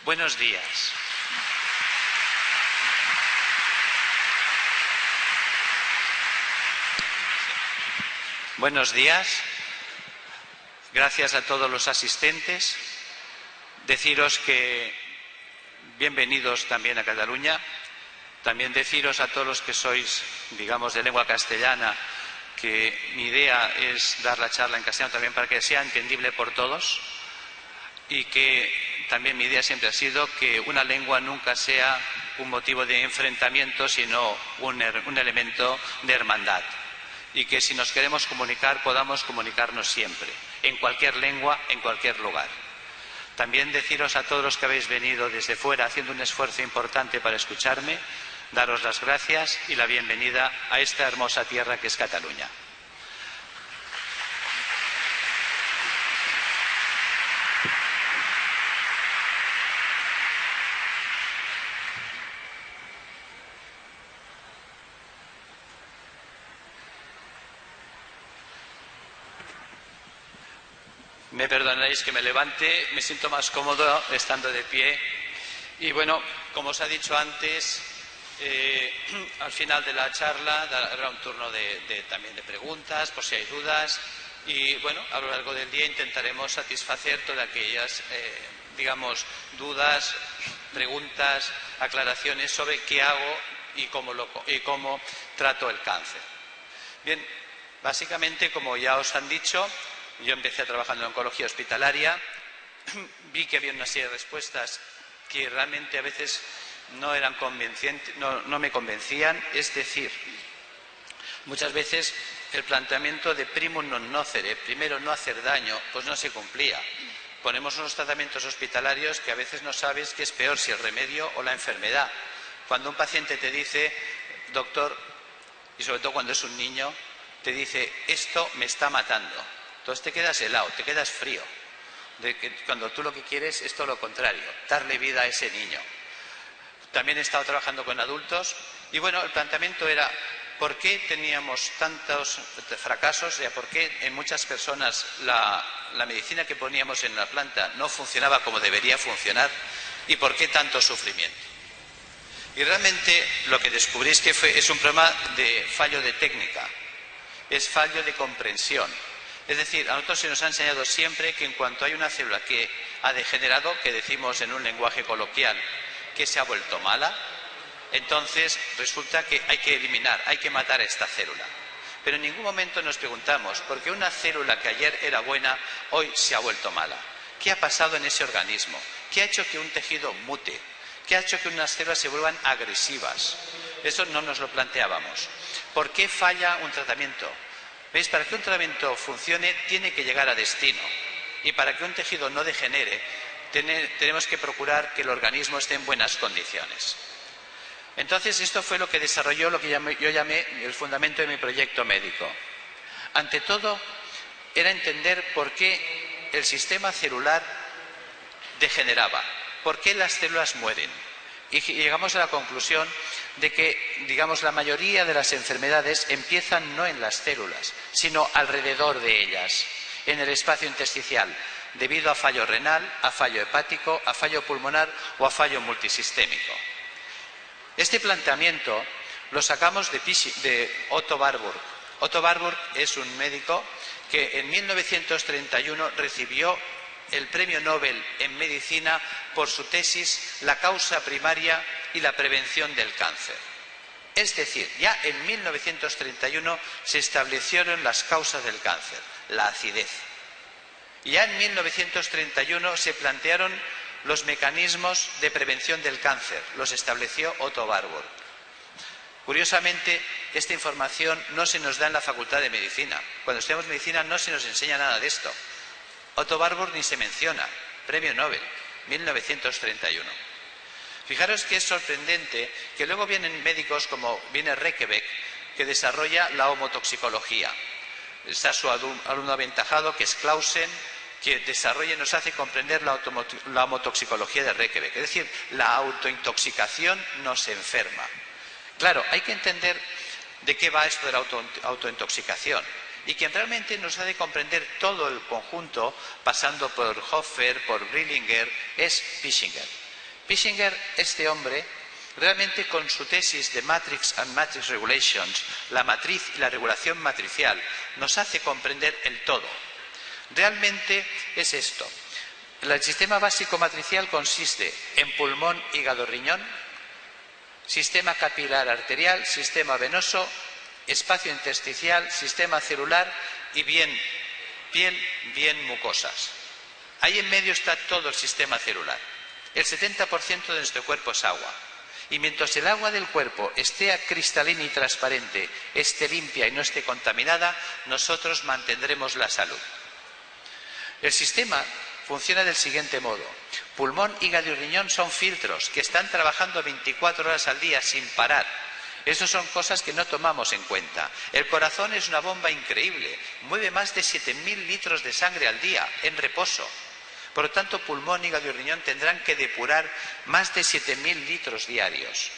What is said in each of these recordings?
Buenos días. Buenos días. Gracias a todos los asistentes. Deciros que bienvenidos también a Cataluña. También deciros a todos los que sois, digamos, de lengua castellana, que mi idea es dar la charla en castellano también para que sea entendible por todos y que también mi idea siempre ha sido que una lengua nunca sea un motivo de enfrentamiento, sino un elemento de hermandad. Y que si nos queremos comunicar, podamos comunicarnos siempre, en cualquier lengua, en cualquier lugar. También deciros a todos los que habéis venido desde fuera haciendo un esfuerzo importante para escucharme, daros las gracias y la bienvenida a esta hermosa tierra que es Cataluña. Me perdonaréis que me levante, me siento más cómodo estando de pie. Y bueno, como os ha dicho antes, al final de la charla habrá un turno también de preguntas, por si hay dudas. Y bueno, a lo largo del día intentaremos satisfacer todas aquellas, digamos, dudas, preguntas, aclaraciones sobre qué hago y cómo trato el cáncer. Bien, básicamente, como ya os han dicho, yo empecé trabajando en oncología hospitalaria, vi que había una serie de respuestas que realmente a veces no eran convincentes, no me convencían. Es decir, muchas veces el planteamiento de primum non nocere, primero no hacer daño, pues no se cumplía. Ponemos unos tratamientos hospitalarios que a veces no sabes qué es peor, si el remedio o la enfermedad. Cuando un paciente te dice, doctor, y sobre todo cuando es un niño, te dice, esto me está matando. Entonces te quedas helado, te quedas frío. Cuando tú lo que quieres es todo lo contrario, darle vida a ese niño. También he estado trabajando con adultos y bueno, el planteamiento era ¿por qué teníamos tantos fracasos? ¿Por qué en muchas personas la medicina que poníamos en la planta no funcionaba como debería funcionar? ¿Y por qué tanto sufrimiento? Y realmente lo que descubrí es que es un problema de fallo de técnica, es fallo de comprensión. Es decir, a nosotros se nos ha enseñado siempre que en cuanto hay una célula que ha degenerado, que decimos en un lenguaje coloquial que se ha vuelto mala, entonces resulta que hay que eliminar, hay que matar a esta célula. Pero en ningún momento nos preguntamos, ¿por qué una célula que ayer era buena, hoy se ha vuelto mala? ¿Qué ha pasado en ese organismo? ¿Qué ha hecho que un tejido mute? ¿Qué ha hecho que unas células se vuelvan agresivas? Eso no nos lo planteábamos. ¿Por qué falla un tratamiento? ¿Veis? Para que un tratamiento funcione tiene que llegar a destino y para que un tejido no degenere tenemos que procurar que el organismo esté en buenas condiciones. Entonces esto fue lo que desarrolló lo que yo llamé el fundamento de mi proyecto médico. Ante todo era entender por qué el sistema celular degeneraba, por qué las células mueren. Y llegamos a la conclusión de que, digamos, la mayoría de las enfermedades empiezan no en las células, sino alrededor de ellas, en el espacio intersticial, debido a fallo renal, a fallo hepático, a fallo pulmonar o a fallo multisistémico. Este planteamiento lo sacamos de Otto Warburg. Otto Warburg es un médico que en 1931 recibió el Premio Nobel en Medicina por su tesis La causa primaria y la prevención del cáncer. Es decir, ya en 1931 se establecieron las causas del cáncer, la acidez. Y ya en 1931 se plantearon los mecanismos de prevención del cáncer, los estableció Otto Warburg. Curiosamente, esta información no se nos da en la Facultad de Medicina. Cuando estudiamos medicina no se nos enseña nada de esto. Otto Warburg ni se menciona, Premio Nobel, 1931. Fijaros que es sorprendente que luego vienen médicos como viene Reykjavik, que desarrolla la homotoxicología. Está su alumno aventajado, que es Clausen, que desarrolla y nos hace comprender la homotoxicología de Reykjavik. Es decir, la autointoxicación nos enferma. Claro, hay que entender de qué va esto de la autointoxicación. Y quien realmente nos ha de comprender todo el conjunto, pasando por Hoffer, por Brillinger, es Pischinger. Pischinger, este hombre, realmente con su tesis de Matrix and Matrix Regulations, la matriz y la regulación matricial, nos hace comprender el todo. Realmente es esto. El sistema básico matricial consiste en pulmón, hígado, riñón, sistema capilar arterial, sistema venoso, espacio intersticial, sistema celular y bien piel, bien mucosas. Ahí en medio está todo el sistema celular. El 70% de nuestro cuerpo es agua. Y mientras el agua del cuerpo esté cristalina y transparente, esté limpia y no esté contaminada, nosotros mantendremos la salud. El sistema funciona del siguiente modo. Pulmón, hígado y riñón son filtros que están trabajando 24 horas al día sin parar. Estas son cosas que no tomamos en cuenta. El corazón es una bomba increíble. Mueve más de 7.000 litros de sangre al día en reposo. Por lo tanto, pulmón, hígado y riñón tendrán que depurar más de 7.000 litros diarios.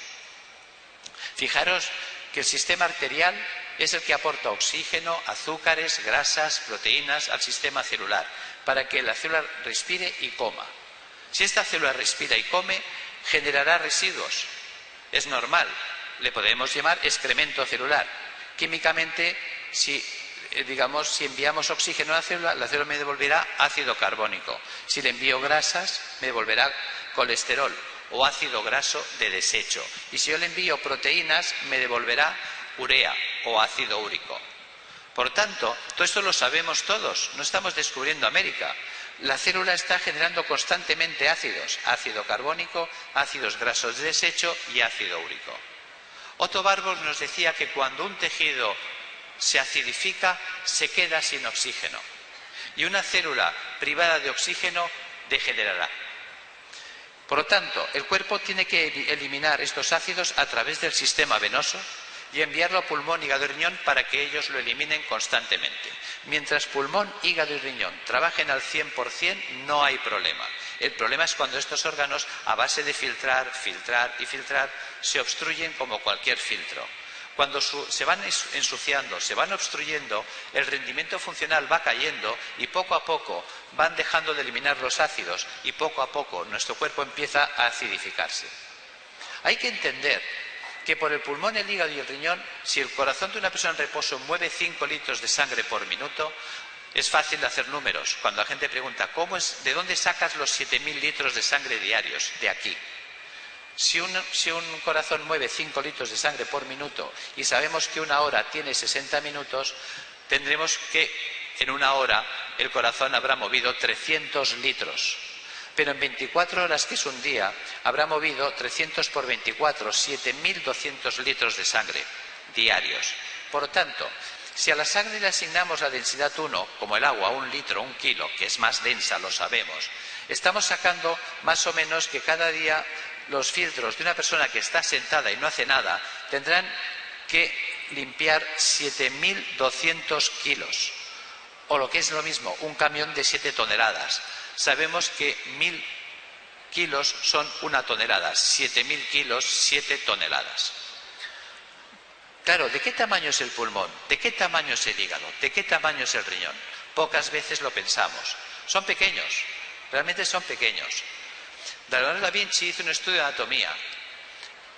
Fijaros que el sistema arterial es el que aporta oxígeno, azúcares, grasas, proteínas al sistema celular, para que la célula respire y coma. Si esta célula respira y come, generará residuos. Es normal, le podemos llamar excremento celular. Químicamente, si enviamos oxígeno a la célula me devolverá ácido carbónico. Si le envío grasas, me devolverá colesterol o ácido graso de desecho. Y si yo le envío proteínas, me devolverá urea o ácido úrico. Por tanto, todo esto lo sabemos todos, no estamos descubriendo América. La célula está generando constantemente ácidos, ácido carbónico, ácidos grasos de desecho y ácido úrico. Otto Warburg nos decía que cuando un tejido se acidifica, se queda sin oxígeno. Y una célula privada de oxígeno degenerará. Por lo tanto, el cuerpo tiene que eliminar estos ácidos a través del sistema venoso y enviarlo a pulmón, hígado y riñón para que ellos lo eliminen constantemente. Mientras pulmón, hígado y riñón trabajen al 100%, no hay problema. El problema es cuando estos órganos, a base de filtrar, filtrar y filtrar, se obstruyen como cualquier filtro. Cuando se van ensuciando, se van obstruyendo, el rendimiento funcional va cayendo y poco a poco van dejando de eliminar los ácidos y poco a poco nuestro cuerpo empieza a acidificarse. Hay que entender que por el pulmón, el hígado y el riñón, si el corazón de una persona en reposo mueve 5 litros de sangre por minuto, es fácil de hacer números. Cuando la gente pregunta, ¿de dónde sacas los 7.000 litros de sangre diarios? De aquí. Si un corazón mueve 5 litros de sangre por minuto y sabemos que una hora tiene 60 minutos, tendremos que en una hora el corazón habrá movido 300 litros. Pero en 24 horas, que es un día, habrá movido 300 por 24, 7.200 litros de sangre diarios. Por lo tanto, si a la sangre le asignamos la densidad 1, como el agua, 1 litro, 1 kilo, que es más densa, lo sabemos, estamos sacando más o menos que cada día los filtros de una persona que está sentada y no hace nada tendrán que limpiar 7.200 kilos. O lo que es lo mismo, un camión de 7 toneladas. Sabemos que 1.000 kilos son 1 tonelada, 7.000 kilos, 7 toneladas. Claro, ¿de qué tamaño es el pulmón? ¿De qué tamaño es el hígado? ¿De qué tamaño es el riñón? Pocas veces lo pensamos. Son pequeños, realmente son pequeños. Leonardo da Vinci hizo un estudio de anatomía.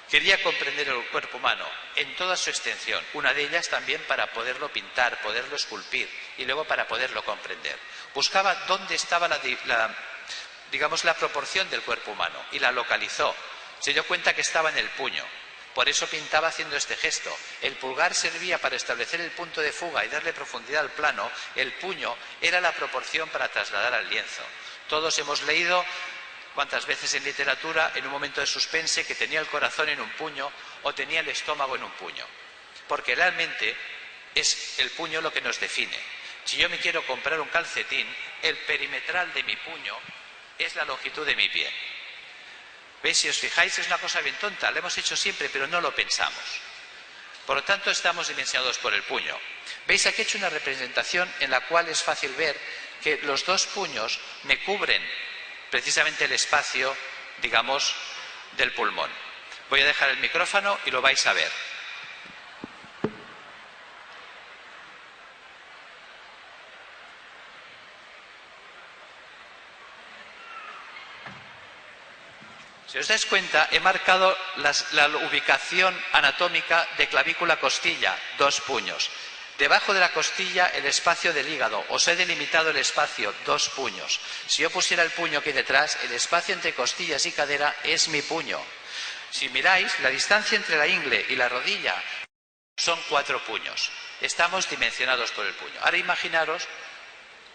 Quería comprender el cuerpo humano en toda su extensión, una de ellas también para poderlo pintar, poderlo esculpir y luego para poderlo comprender. Buscaba dónde estaba la proporción del cuerpo humano y la localizó. Se dio cuenta que estaba en el puño. Por eso pintaba haciendo este gesto. El pulgar servía para establecer el punto de fuga y darle profundidad al plano. El puño era la proporción para trasladar al lienzo. Todos hemos leído cuántas veces en literatura, en un momento de suspense, que tenía el corazón en un puño o tenía el estómago en un puño. Porque realmente es el puño lo que nos define. Si yo me quiero comprar un calcetín, el perimetral de mi puño es la longitud de mi pie. ¿Veis? Si os fijáis, es una cosa bien tonta, lo hemos hecho siempre, pero no lo pensamos. Por lo tanto, estamos dimensionados por el puño. ¿Veis? Aquí he hecho una representación en la cual es fácil ver que los dos puños me cubren precisamente el espacio, digamos, del pulmón. Voy a dejar el micrófono y lo vais a ver. Si os dais cuenta, he marcado la ubicación anatómica de clavícula-costilla, 2 puños. Debajo de la costilla, el espacio del hígado. Os he delimitado el espacio, 2 puños. Si yo pusiera el puño aquí detrás, el espacio entre costillas y cadera es mi puño. Si miráis, la distancia entre la ingle y la rodilla son 4 puños. Estamos dimensionados por el puño. Ahora imaginaros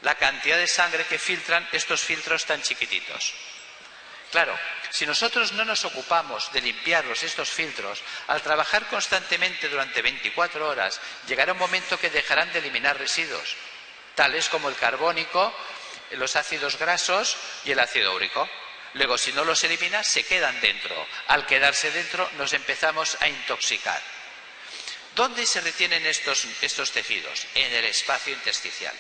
la cantidad de sangre que filtran estos filtros tan chiquititos. Claro, si nosotros no nos ocupamos de limpiarlos, estos filtros, al trabajar constantemente durante 24 horas, llegará un momento que dejarán de eliminar residuos, tales como el carbónico, los ácidos grasos y el ácido úrico. Luego, si no los eliminas, se quedan dentro. Al quedarse dentro, nos empezamos a intoxicar. ¿Dónde se retienen estos tejidos? En el espacio intersticial.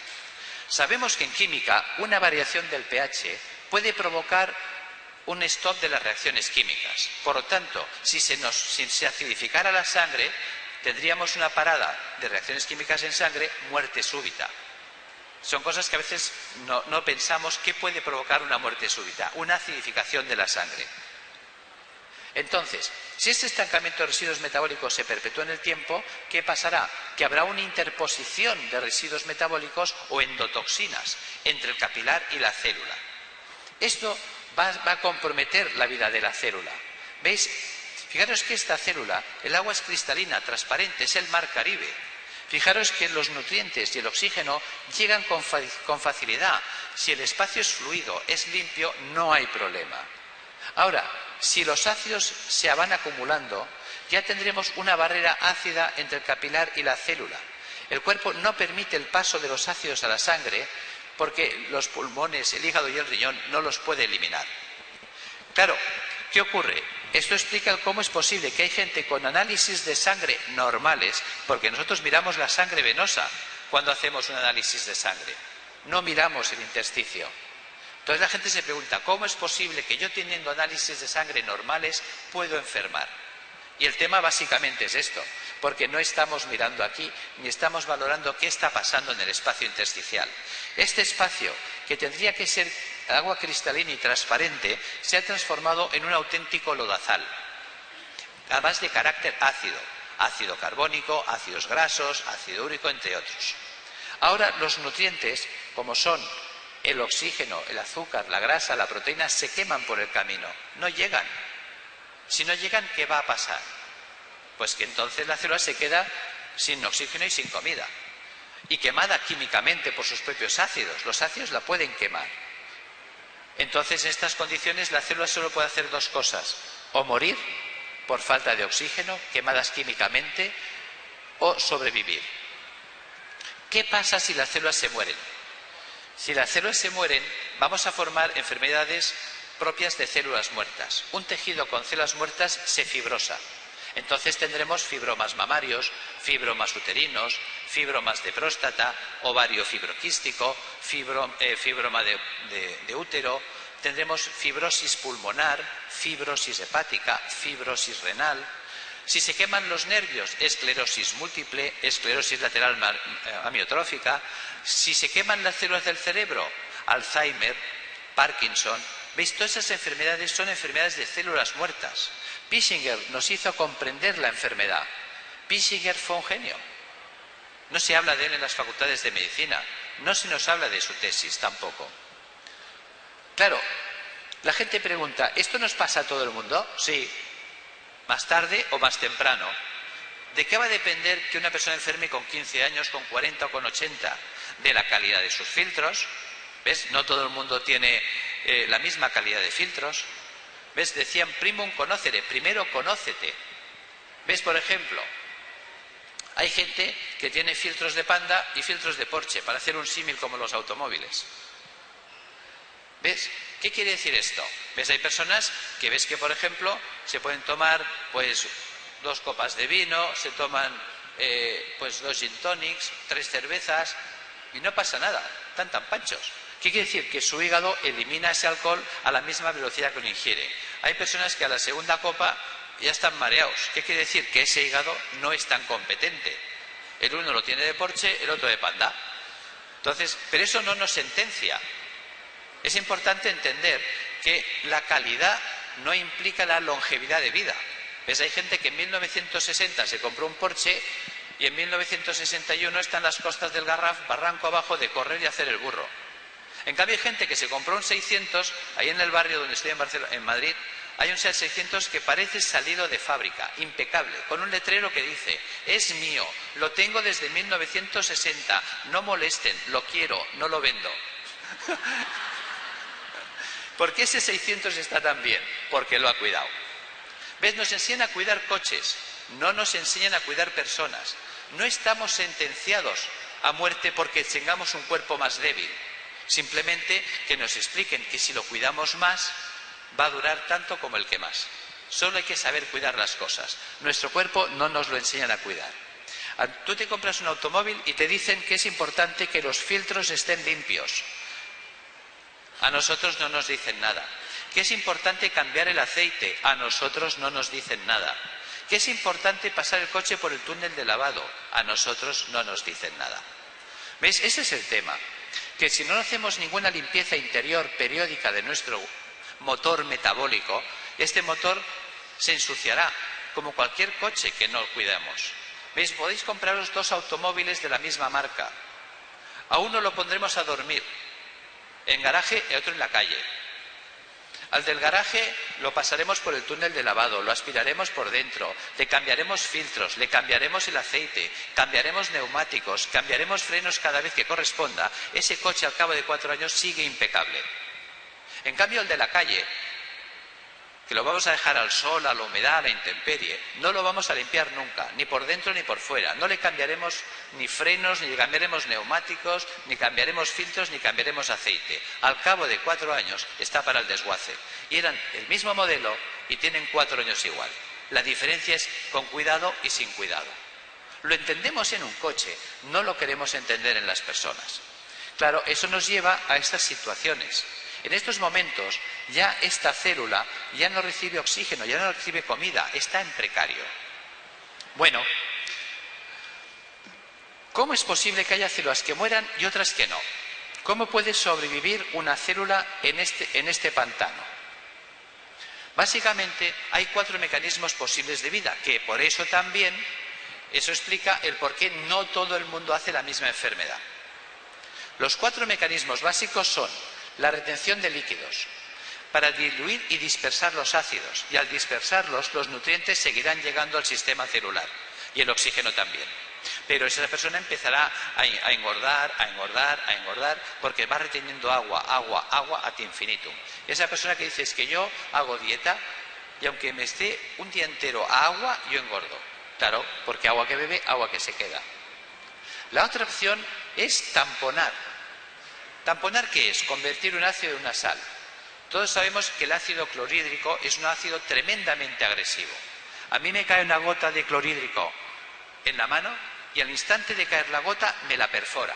Sabemos que en química una variación del pH puede provocar un stop de las reacciones químicas. Por lo tanto, si se acidificara la sangre, tendríamos una parada de reacciones químicas en sangre, muerte súbita. Son cosas que a veces no pensamos que puede provocar una muerte súbita, una acidificación de la sangre. Entonces, si este estancamiento de residuos metabólicos se perpetúa en el tiempo, ¿qué pasará? Que habrá una interposición de residuos metabólicos o endotoxinas entre el capilar y la célula. Esto va a comprometer la vida de la célula. ¿Veis? Fijaros que esta célula, el agua es cristalina, transparente, es el mar Caribe. Fijaros que los nutrientes y el oxígeno llegan con facilidad. Si el espacio es fluido, es limpio, no hay problema. Ahora, si los ácidos se van acumulando, ya tendremos una barrera ácida entre el capilar y la célula. El cuerpo no permite el paso de los ácidos a la sangre porque los pulmones, el hígado y el riñón no los puede eliminar. Claro, ¿qué ocurre? Esto explica cómo es posible que hay gente con análisis de sangre normales, porque nosotros miramos la sangre venosa cuando hacemos un análisis de sangre, no miramos el intersticio. Entonces la gente se pregunta, ¿cómo es posible que yo teniendo análisis de sangre normales puedo enfermar? Y el tema básicamente es esto, porque no estamos mirando aquí ni estamos valorando qué está pasando en el espacio intersticial. Este espacio, que tendría que ser agua cristalina y transparente, se ha transformado en un auténtico lodazal, además de carácter ácido, ácido carbónico, ácidos grasos, ácido úrico, entre otros. Ahora los nutrientes, como son el oxígeno, el azúcar, la grasa, la proteína, se queman por el camino, no llegan. Si no llegan, ¿qué va a pasar? Pues que entonces la célula se queda sin oxígeno y sin comida. Y quemada químicamente por sus propios ácidos. Los ácidos la pueden quemar. Entonces, en estas condiciones, la célula solo puede hacer 2 cosas. O morir por falta de oxígeno, quemadas químicamente, o sobrevivir. ¿Qué pasa si las células se mueren? Si las células se mueren, vamos a formar enfermedades propias de células muertas. Un tejido con células muertas se fibrosa. Entonces tendremos fibromas mamarios, fibromas uterinos, fibromas de próstata, ovario fibroquístico, fibroma de útero, tendremos fibrosis pulmonar, fibrosis hepática, fibrosis renal. Si se queman los nervios, esclerosis múltiple, esclerosis lateral amiotrófica. Si se queman las células del cerebro, Alzheimer, Parkinson. ¿Veis? Todas esas enfermedades son enfermedades de células muertas. Pischinger nos hizo comprender la enfermedad. Pischinger fue un genio. No se habla de él en las facultades de medicina, no se nos habla de su tesis tampoco. Claro, la gente pregunta, ¿esto nos pasa a todo el mundo? Sí, más tarde o más temprano. ¿De qué va a depender que una persona enferme con 15 años, con 40 o con 80? De la calidad de sus filtros. ¿Ves? No todo el mundo tiene la misma calidad de filtros. ¿Ves? Decían primum conocere, primero conócete. ¿Ves? Por ejemplo, hay gente que tiene filtros de Panda y filtros de Porsche, para hacer un símil como los automóviles. ¿Ves? ¿Qué quiere decir esto? ¿Ves? Hay personas que ves que, por ejemplo, se pueden tomar pues 2 copas de vino, se toman pues 2 gin tonics, 3 cervezas y no pasa nada, están tan panchos. ¿Qué quiere decir? Que su hígado elimina ese alcohol a la misma velocidad que lo ingiere. Hay personas que a la segunda copa ya están mareados. ¿Qué quiere decir? Que ese hígado no es tan competente. El uno lo tiene de Porsche, el otro de Panda. Entonces, pero eso no nos sentencia. Es importante entender que la calidad no implica la longevidad de vida. ¿Ves? Hay gente que en 1960 se compró un Porsche y en 1961 está en las costas del Garraf, barranco abajo, de correr y hacer el burro. En cambio hay gente que se compró un 600, ahí en el barrio donde estoy en Madrid, hay un Seat 600 que parece salido de fábrica, impecable, con un letrero que dice: es mío, lo tengo desde 1960, no molesten, lo quiero, no lo vendo. ¿Por qué ese 600 está tan bien? Porque lo ha cuidado. ¿Ves? Nos enseñan a cuidar coches, no nos enseñan a cuidar personas. No estamos sentenciados a muerte porque tengamos un cuerpo más débil. Simplemente que nos expliquen que si lo cuidamos más, va a durar tanto como el que más. Solo hay que saber cuidar las cosas. Nuestro cuerpo no nos lo enseñan a cuidar. Tú te compras un automóvil y te dicen que es importante que los filtros estén limpios. A nosotros no nos dicen nada. Que es importante cambiar el aceite. A nosotros no nos dicen nada. Que es importante pasar el coche por el túnel de lavado. A nosotros no nos dicen nada. ¿Ves? Ese es el tema. Que si no hacemos ninguna limpieza interior periódica de nuestro motor metabólico, este motor se ensuciará, como cualquier coche que no cuidamos. ¿Veis? Podéis compraros dos automóviles de la misma marca. A uno lo pondremos a dormir en garaje y a otro en la calle. Al del garaje lo pasaremos por el túnel de lavado, lo aspiraremos por dentro, le cambiaremos filtros, le cambiaremos el aceite, cambiaremos neumáticos, cambiaremos frenos cada vez que corresponda. Ese coche al cabo de 4 años sigue impecable. En cambio el de la calle, que lo vamos a dejar al sol, a la humedad, a la intemperie, no lo vamos a limpiar nunca, ni por dentro ni por fuera. No le cambiaremos ni frenos, ni le cambiaremos neumáticos, ni cambiaremos filtros, ni cambiaremos aceite. Al cabo de 4 años está para el desguace. Y eran el mismo modelo y tienen 4 años igual. La diferencia es con cuidado y sin cuidado. Lo entendemos en un coche, no lo queremos entender en las personas. Claro, eso nos lleva a estas situaciones. En estos momentos ya esta célula ya no recibe oxígeno, ya no recibe comida, está en precario. Bueno, ¿cómo es posible que haya células que mueran y otras que no? ¿Cómo puede sobrevivir una célula en este pantano? Básicamente hay 4 mecanismos posibles de vida, que por eso también, eso explica el por qué no todo el mundo hace la misma enfermedad. Los 4 mecanismos básicos son: la retención de líquidos, para diluir y dispersar los ácidos, y al dispersarlos los nutrientes seguirán llegando al sistema celular y el oxígeno también. Pero esa persona empezará a engordar, porque va reteniendo agua ad infinitum. Esa persona que dice: es que yo hago dieta y aunque me esté un día entero a agua, yo engordo. Claro, porque agua que bebe, agua que se queda. La otra opción es tamponar. ¿Tamponar qué es? Convertir un ácido en una sal. Todos sabemos que el ácido clorhídrico es un ácido tremendamente agresivo. A mí me cae una gota de clorhídrico en la mano y al instante de caer la gota me la perfora.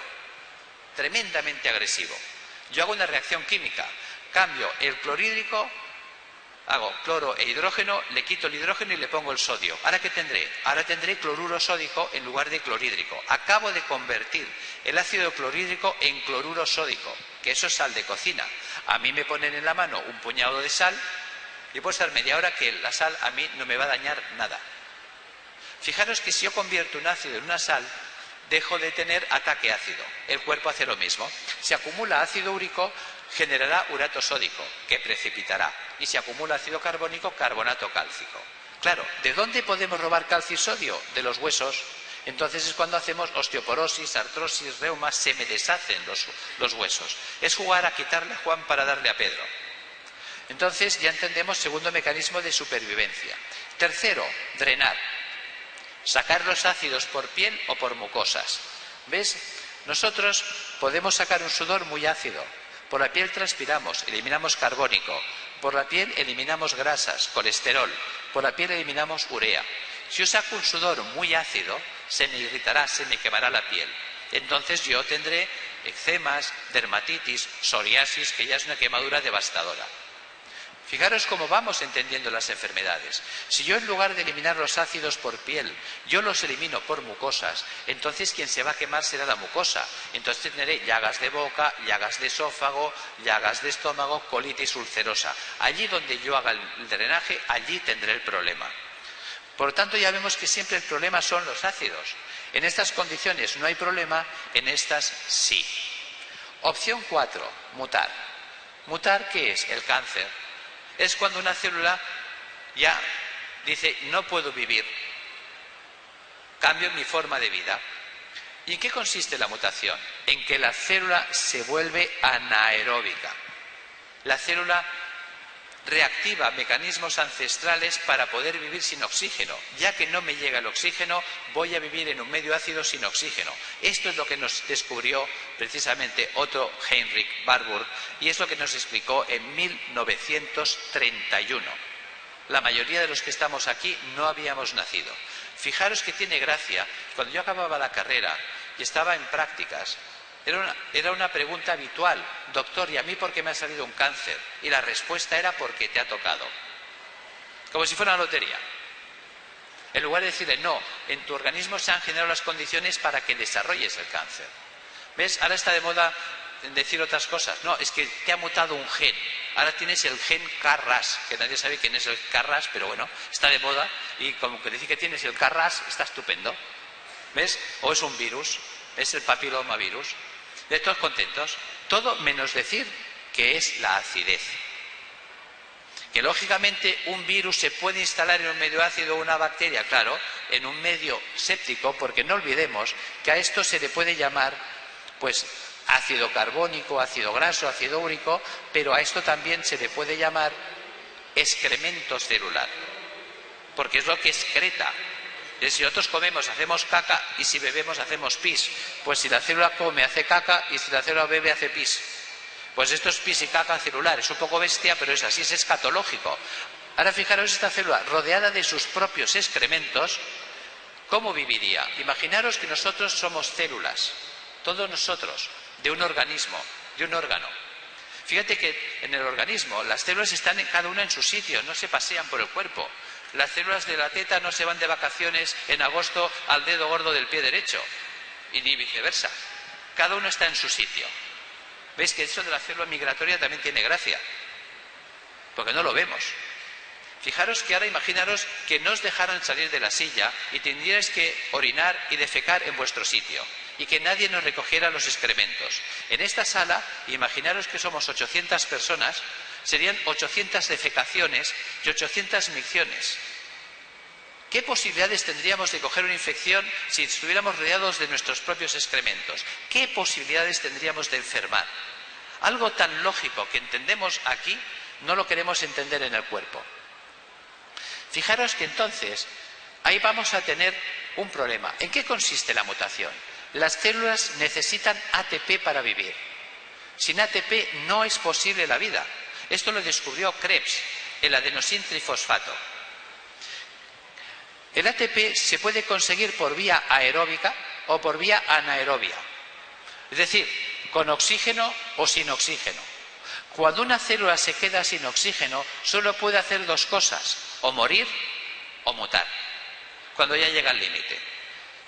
Tremendamente agresivo. Yo hago una reacción química, cambio el clorhídrico, hago cloro e hidrógeno, le quito el hidrógeno y le pongo el sodio. ¿Ahora qué tendré? Ahora tendré cloruro sódico en lugar de clorhídrico. Acabo de convertir el ácido clorhídrico en cloruro sódico, que eso es sal de cocina. A mí me ponen en la mano un puñado de sal y puede ser media hora que la sal a mí no me va a dañar nada. Fijaros que si yo convierto un ácido en una sal, dejo de tener ataque ácido. El cuerpo hace lo mismo. Si acumula ácido úrico, generará urato sódico, que precipitará. Y si acumula ácido carbónico, carbonato cálcico. Claro, ¿de dónde podemos robar calcio y sodio? De los huesos. Entonces es cuando hacemos osteoporosis, artrosis, reumas, se me deshacen los huesos. Es jugar a quitarle a Juan para darle a Pedro. Entonces ya entendemos segundo mecanismo de supervivencia. Tercero, drenar. Sacar los ácidos por piel o por mucosas. ¿Ves? Nosotros podemos sacar un sudor muy ácido. Por la piel transpiramos, eliminamos carbónico. Por la piel eliminamos grasas, colesterol. Por la piel eliminamos urea. Si yo saco un sudor muy ácido, se me irritará, se me quemará la piel. Entonces yo tendré eczemas, dermatitis, psoriasis, que ya es una quemadura devastadora. Fijaros cómo vamos entendiendo las enfermedades. Si yo en lugar de eliminar los ácidos por piel, yo los elimino por mucosas, entonces quien se va a quemar será la mucosa. Entonces tendré llagas de boca, llagas de esófago, llagas de estómago, colitis ulcerosa. Allí donde yo haga el drenaje, allí tendré el problema. Por lo tanto, ya vemos que siempre el problema son los ácidos. En estas condiciones no hay problema, en estas sí. Opción 4, mutar. ¿Mutar qué es? El cáncer. Es cuando una célula ya dice, no puedo vivir, cambio mi forma de vida. ¿Y en qué consiste la mutación? En que la célula se vuelve anaeróbica. La célula reactiva mecanismos ancestrales para poder vivir sin oxígeno. Ya que no me llega el oxígeno, voy a vivir en un medio ácido sin oxígeno. Esto es lo que nos descubrió precisamente Otto Heinrich Warburg y es lo que nos explicó en 1931. La mayoría de los que estamos aquí no habíamos nacido. Fijaros que tiene gracia, cuando yo acababa la carrera y estaba en prácticas, era una pregunta habitual: doctor, ¿y a mí por qué me ha salido un cáncer? Y la respuesta era: porque te ha tocado. Como si fuera una lotería. En lugar de decirle, no, en tu organismo se han generado las condiciones para que desarrolles el cáncer. ¿Ves? Ahora está de moda decir otras cosas. No, es que te ha mutado un gen. Ahora tienes el gen KRAS, que nadie sabe quién es el KRAS, pero bueno, está de moda y como que decir que tienes el KRAS está estupendo. ¿Ves? O es un virus, es el papilomavirus. De todos contentos, todo menos decir que es la acidez. Que lógicamente un virus se puede instalar en un medio ácido o una bacteria, claro, en un medio séptico, porque no olvidemos que a esto se le puede llamar, pues, ácido carbónico, ácido graso, ácido úrico, pero a esto también se le puede llamar excremento celular, porque es lo que excreta. Si nosotros comemos, hacemos caca, y si bebemos, hacemos pis. Pues si la célula come, hace caca, y si la célula bebe, hace pis. Pues esto es pis y caca celular. Es un poco bestia, pero es así, es escatológico. Ahora fijaros esta célula rodeada de sus propios excrementos, ¿cómo viviría? Imaginaros que nosotros somos células, todos nosotros, de un organismo, de un órgano. Fíjate que en el organismo las células están cada una en su sitio, no se pasean por el cuerpo. Las células de la teta no se van de vacaciones en agosto al dedo gordo del pie derecho, y ni viceversa. Cada uno está en su sitio. ¿Veis que eso de la célula migratoria también tiene gracia? Porque no lo vemos. Fijaros que ahora imaginaros que no os dejaran salir de la silla y tendríais que orinar y defecar en vuestro sitio y que nadie nos recogiera los excrementos. En esta sala, imaginaros que somos 800 personas, serían 800 defecaciones y 800 micciones. ¿Qué posibilidades tendríamos de coger una infección si estuviéramos rodeados de nuestros propios excrementos? ¿Qué posibilidades tendríamos de enfermar? Algo tan lógico que entendemos aquí, no lo queremos entender en el cuerpo. Fijaros que entonces, ahí vamos a tener un problema. ¿En qué consiste la mutación? Las células necesitan ATP para vivir. Sin ATP no es posible la vida. Esto lo descubrió Krebs, el adenosin trifosfato. El ATP se puede conseguir por vía aeróbica o por vía anaerobia. Es decir, con oxígeno o sin oxígeno. Cuando una célula se queda sin oxígeno, solo puede hacer dos cosas: o morir o mutar, cuando ya llega al límite.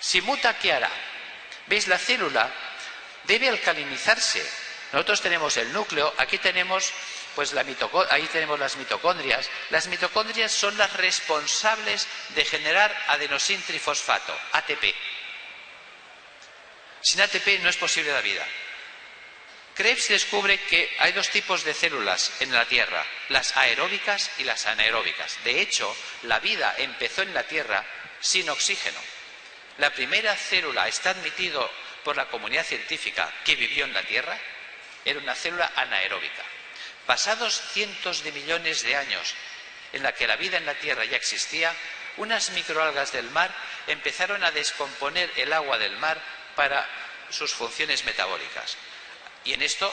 Si muta, ¿qué hará? ¿Veis? La célula debe alcalinizarse. Nosotros tenemos el núcleo, aquí tenemos pues ahí tenemos las mitocondrias. Las mitocondrias son las responsables de generar adenosin trifosfato, ATP. Sin ATP no es posible la vida. Krebs descubre que hay dos tipos de células en la Tierra, las aeróbicas y las anaeróbicas. De hecho, la vida empezó en la Tierra sin oxígeno. La primera célula, está admitido por la comunidad científica, que vivió en la Tierra, era una célula anaeróbica. Pasados cientos de millones de años en la que la vida en la Tierra ya existía, unas microalgas del mar empezaron a descomponer el agua del mar para sus funciones metabólicas. Y en esto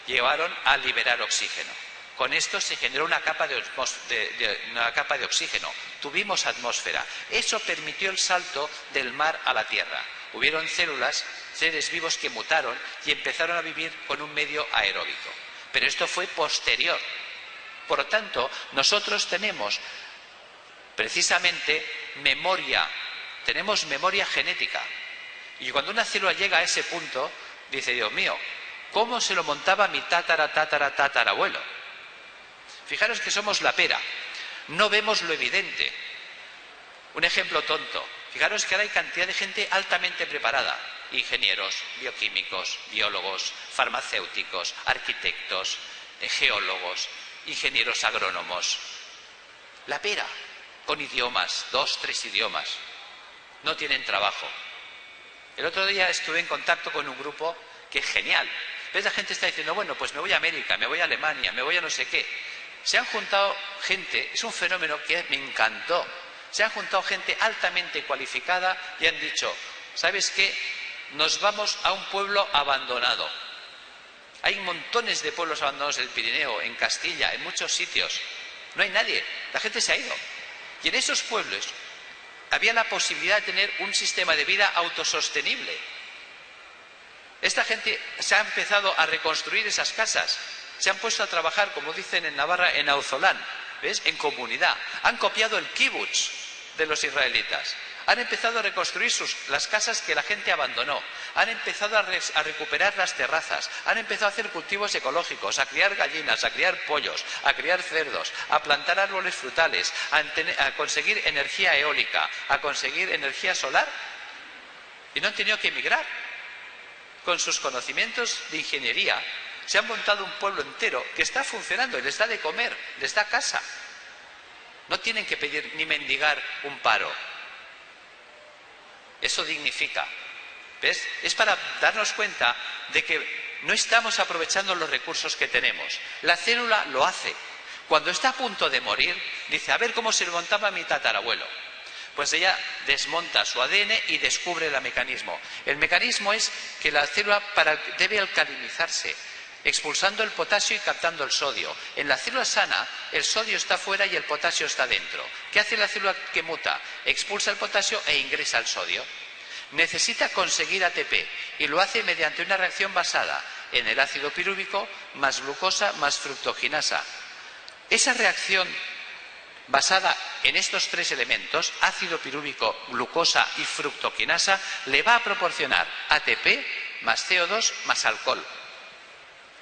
llevaron a liberar oxígeno. Con esto se generó una capa de oxígeno. Tuvimos atmósfera. Eso permitió el salto del mar a la Tierra. Hubieron células, seres vivos que mutaron y empezaron a vivir con un medio aeróbico. Pero esto fue posterior. Por lo tanto, nosotros tenemos precisamente memoria, tenemos memoria genética. Y cuando una célula llega a ese punto, dice, Dios mío, ¿cómo se lo montaba mi tatarabuelo? Fijaros que somos la pera, no vemos lo evidente. Un ejemplo tonto, fijaros que ahora hay cantidad de gente altamente preparada, ingenieros, bioquímicos, biólogos, farmacéuticos, arquitectos, geólogos, ingenieros agrónomos. La pera, con idiomas, 2, 3 idiomas, no tienen trabajo. El otro día estuve en contacto con un grupo que es genial. ¿Ves? La gente está diciendo, bueno, pues me voy a América, me voy a Alemania, me voy a no sé qué. Se han juntado gente, es un fenómeno que me encantó. Se han juntado gente altamente cualificada y han dicho, ¿sabes qué? Nos vamos a un pueblo abandonado. Hay montones de pueblos abandonados en el Pirineo, en Castilla, en muchos sitios. No hay nadie, la gente se ha ido. Y en esos pueblos había la posibilidad de tener un sistema de vida autosostenible. Esta gente se ha empezado a reconstruir esas casas, se han puesto a trabajar, como dicen en Navarra, en auzolán, ¿ves? En comunidad. Han copiado el kibutz de los israelitas. Han empezado a reconstruir las casas que la gente abandonó. Han empezado a recuperar las terrazas. Han empezado a hacer cultivos ecológicos, a criar gallinas, a criar pollos, a criar cerdos, a plantar árboles frutales, a conseguir energía eólica, a conseguir energía solar. Y no han tenido que emigrar. Con sus conocimientos de ingeniería, se han montado un pueblo entero que está funcionando y les da de comer, les da casa. No tienen que pedir ni mendigar un paro. Eso dignifica. ¿Ves? Es para darnos cuenta de que no estamos aprovechando los recursos que tenemos. La célula lo hace. Cuando está a punto de morir, dice, a ver cómo se lo montaba mi tatarabuelo. Pues ella desmonta su ADN y descubre el mecanismo. El mecanismo es que la célula debe alcalinizarse, expulsando el potasio y captando el sodio. En la célula sana, el sodio está fuera y el potasio está dentro. ¿Qué hace la célula que muta? Expulsa el potasio e ingresa el sodio. Necesita conseguir ATP y lo hace mediante una reacción basada en el ácido pirúvico más glucosa más fructoginasa. Esa reacción basada en estos tres elementos, ácido pirúvico, glucosa y fructoquinasa, le va a proporcionar ATP más CO2 más alcohol.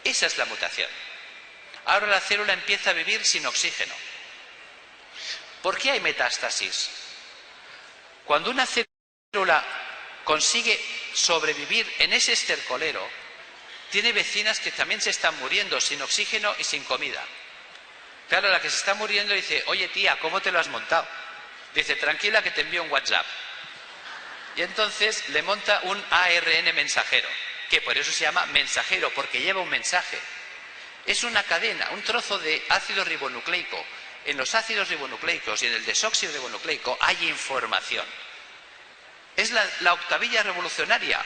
Esa es la mutación. Ahora la célula empieza a vivir sin oxígeno. ¿Por qué hay metástasis? Cuando una célula consigue sobrevivir en ese estercolero, tiene vecinas que también se están muriendo sin oxígeno y sin comida. Claro, la que se está muriendo dice, oye tía, ¿cómo te lo has montado? Dice, tranquila que te envío un WhatsApp. Y entonces le monta un ARN mensajero, que por eso se llama mensajero, porque lleva un mensaje. Es una cadena, un trozo de ácido ribonucleico. En los ácidos ribonucleicos y en el desoxirribonucleico hay información. Es la octavilla revolucionaria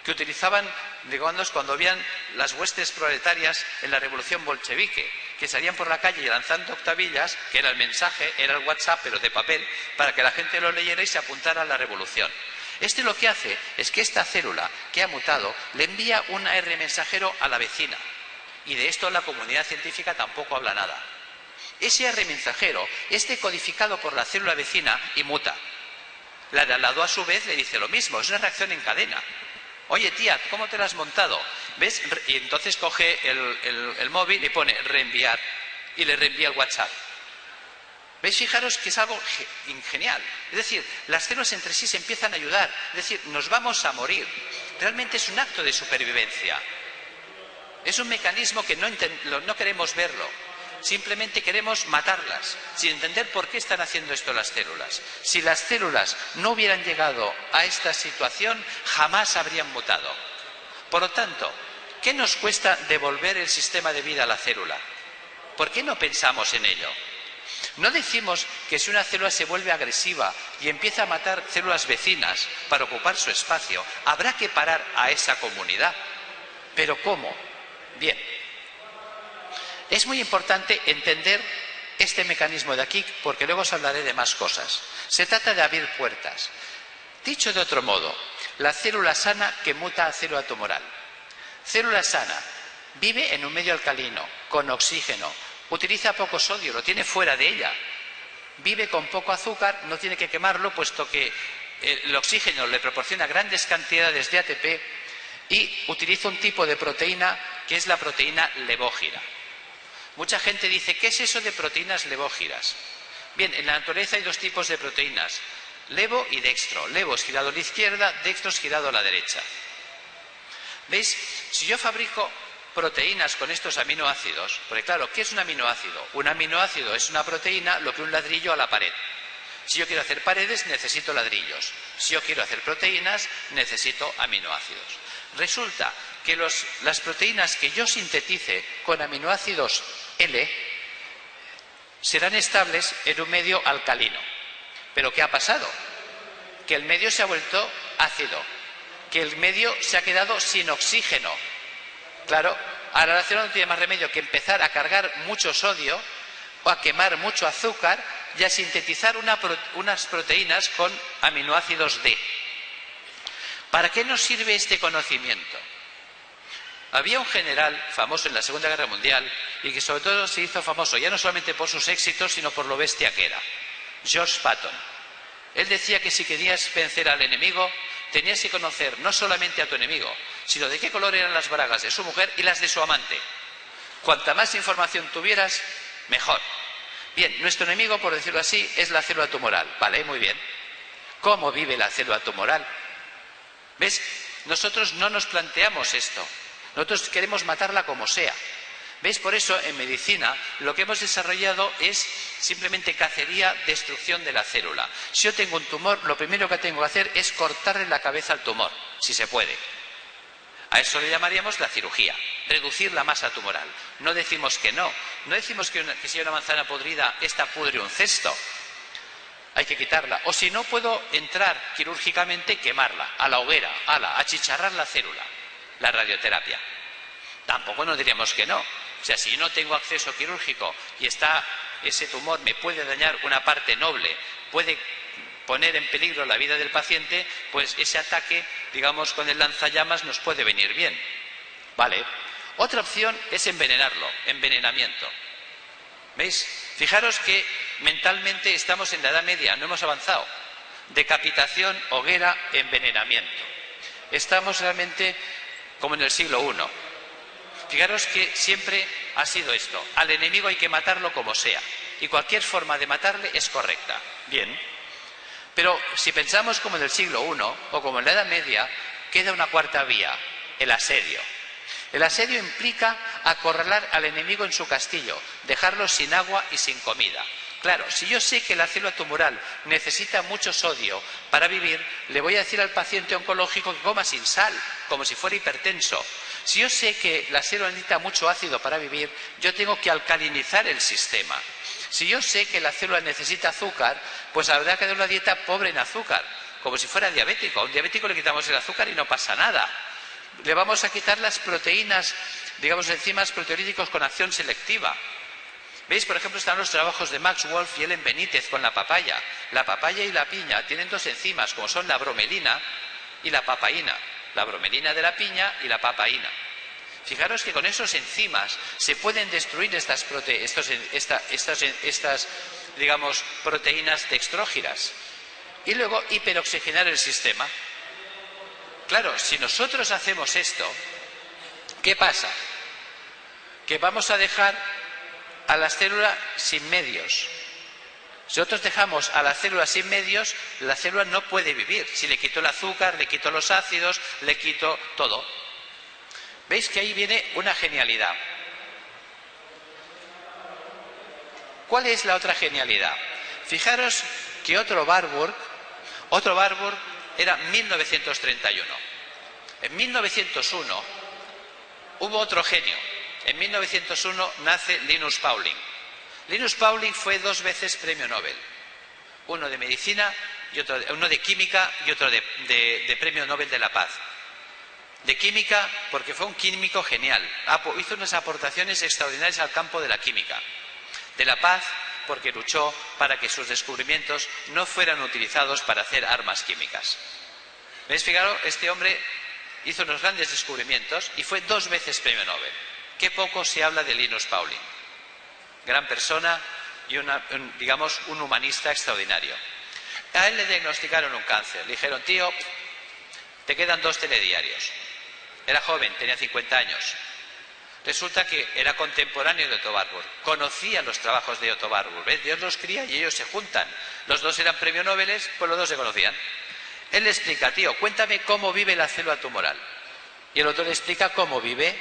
que utilizaban, digamos, cuando habían las huestes proletarias en la revolución bolchevique, que salían por la calle lanzando octavillas, que era el mensaje, era el WhatsApp, pero de papel, para que la gente lo leyera y se apuntara a la revolución. Este lo que hace es que esta célula que ha mutado le envía un ARN mensajero a la vecina. Y de esto la comunidad científica tampoco habla nada. Ese ARN mensajero es decodificado por la célula vecina y muta. La de al lado a su vez le dice lo mismo, es una reacción en cadena. Oye tía, ¿cómo te la has montado? ¿Ves? Y entonces coge el móvil y pone reenviar y le reenvía el WhatsApp. ¿Veis? Fijaros que es algo genial. Es decir, las células entre sí se empiezan a ayudar. Es decir, nos vamos a morir. Realmente es un acto de supervivencia. Es un mecanismo que no queremos verlo. Simplemente queremos matarlas, sin entender por qué están haciendo esto las células. Si las células no hubieran llegado a esta situación, jamás habrían mutado. Por lo tanto, ¿qué nos cuesta devolver el sistema de vida a la célula? ¿Por qué no pensamos en ello? No decimos que si una célula se vuelve agresiva y empieza a matar células vecinas para ocupar su espacio, habrá que parar a esa comunidad. ¿Pero cómo? Bien. Es muy importante entender este mecanismo de aquí, porque luego os hablaré de más cosas. Se trata de abrir puertas. Dicho de otro modo, la célula sana que muta a célula tumoral. Célula sana vive en un medio alcalino, con oxígeno, utiliza poco sodio, lo tiene fuera de ella. Vive con poco azúcar, no tiene que quemarlo, puesto que el oxígeno le proporciona grandes cantidades de ATP y utiliza un tipo de proteína que es la proteína levógira. Mucha gente dice, ¿qué es eso de proteínas levógiras? Bien, en la naturaleza hay dos tipos de proteínas, levo y dextro. Levo es girado a la izquierda, dextro es girado a la derecha. ¿Veis? Si yo fabrico proteínas con estos aminoácidos, porque claro, ¿qué es un aminoácido? Un aminoácido es una proteína, lo que un ladrillo a la pared. Si yo quiero hacer paredes, necesito ladrillos. Si yo quiero hacer proteínas, necesito aminoácidos. Resulta que las proteínas que yo sintetice con aminoácidos L serán estables en un medio alcalino. ¿Pero qué ha pasado? Que el medio se ha vuelto ácido, que el medio se ha quedado sin oxígeno. Claro, ahora la célula no tiene más remedio que empezar a cargar mucho sodio o a quemar mucho azúcar y a sintetizar unas proteínas con aminoácidos D. ¿Para qué nos sirve este conocimiento? Había un general famoso en la Segunda Guerra Mundial y que sobre todo se hizo famoso ya no solamente por sus éxitos, sino por lo bestia que era. George Patton. Él decía que si querías vencer al enemigo, tenías que conocer no solamente a tu enemigo, sino de qué color eran las bragas de su mujer y las de su amante. Cuanta más información tuvieras, mejor. Bien, nuestro enemigo, por decirlo así, es la célula tumoral. Vale, muy bien. ¿Cómo vive la célula tumoral? ¿Ves? Nosotros no nos planteamos esto. Nosotros queremos matarla como sea. ¿Veis? Por eso en medicina lo que hemos desarrollado es simplemente cacería, destrucción de la célula. Si yo tengo un tumor, lo primero que tengo que hacer es cortarle la cabeza al tumor, si se puede. A eso le llamaríamos la cirugía, reducir la masa tumoral. No decimos que no, no decimos que si hay una manzana podrida, esta pudre un cesto. Hay que quitarla. O si no puedo entrar quirúrgicamente, quemarla, a la hoguera, achicharrar la célula, la radioterapia. Tampoco nos diríamos que no. O sea, si yo no tengo acceso quirúrgico y ese tumor me puede dañar una parte noble, puede poner en peligro la vida del paciente, pues ese ataque, digamos, con el lanzallamas nos puede venir bien. Vale. Otra opción es envenenarlo, envenenamiento. ¿Veis? Fijaros que mentalmente estamos en la Edad Media, no hemos avanzado. Decapitación, hoguera, envenenamiento. Estamos realmente como en el siglo I. Fijaros que siempre ha sido esto. Al enemigo hay que matarlo como sea. Y cualquier forma de matarle es correcta. Bien. Pero si pensamos como en el siglo I o como en la Edad Media, queda una cuarta vía, el asedio. El asedio implica acorralar al enemigo en su castillo, dejarlo sin agua y sin comida. Claro, si yo sé que la célula tumoral necesita mucho sodio para vivir, le voy a decir al paciente oncológico que coma sin sal, como si fuera hipertenso. Si yo sé que la célula necesita mucho ácido para vivir, yo tengo que alcalinizar el sistema. Si yo sé que la célula necesita azúcar, pues habrá que dar una dieta pobre en azúcar, como si fuera diabético. A un diabético le quitamos el azúcar y no pasa nada. Le vamos a quitar las proteínas, digamos, enzimas proteolíticos con acción selectiva. ¿Veis? Por ejemplo, están los trabajos de Max Wolf y Ellen Benítez con la papaya. La papaya y la piña tienen dos enzimas, como son la bromelina y la papaína. La bromelina de la piña y la papaína. Fijaros que con esos enzimas se pueden destruir estas digamos, proteínas dextrógiras y luego hiperoxigenar el sistema. Claro, si nosotros hacemos esto, ¿qué pasa? Que vamos a dejar a la célula sin medios. Si nosotros dejamos a la célula sin medios, la célula no puede vivir. Si le quito el azúcar, le quito los ácidos, le quito todo. ¿Veis que ahí viene una genialidad? ¿Cuál es la otra genialidad? Fijaros que otro Warburg era 1931. En 1901 hubo otro genio. En 1901 nace Linus Pauling. Linus Pauling fue 2 veces premio Nobel. Uno de medicina, uno de química y otro de premio Nobel de la Paz. De química porque fue un químico genial. Hizo unas aportaciones extraordinarias al campo de la química. De la Paz porque luchó para que sus descubrimientos no fueran utilizados para hacer armas químicas. ¿Veis? Fijaros, este hombre hizo unos grandes descubrimientos y fue 2 veces premio Nobel. Qué poco se habla de Linus Pauling. gran persona y digamos, un humanista extraordinario. A él le diagnosticaron un cáncer. Le dijeron, tío, te quedan 2 telediarios. Era joven, tenía 50 años. Resulta que era contemporáneo de Otto Warburg. Conocía los trabajos de Otto Warburg. ¿Ves? Dios los cría y ellos se juntan. Los dos eran premio Nobel, pues los dos se conocían. Él le explica, tío, cuéntame cómo vive la célula tumoral. Y el otro le explica cómo vive.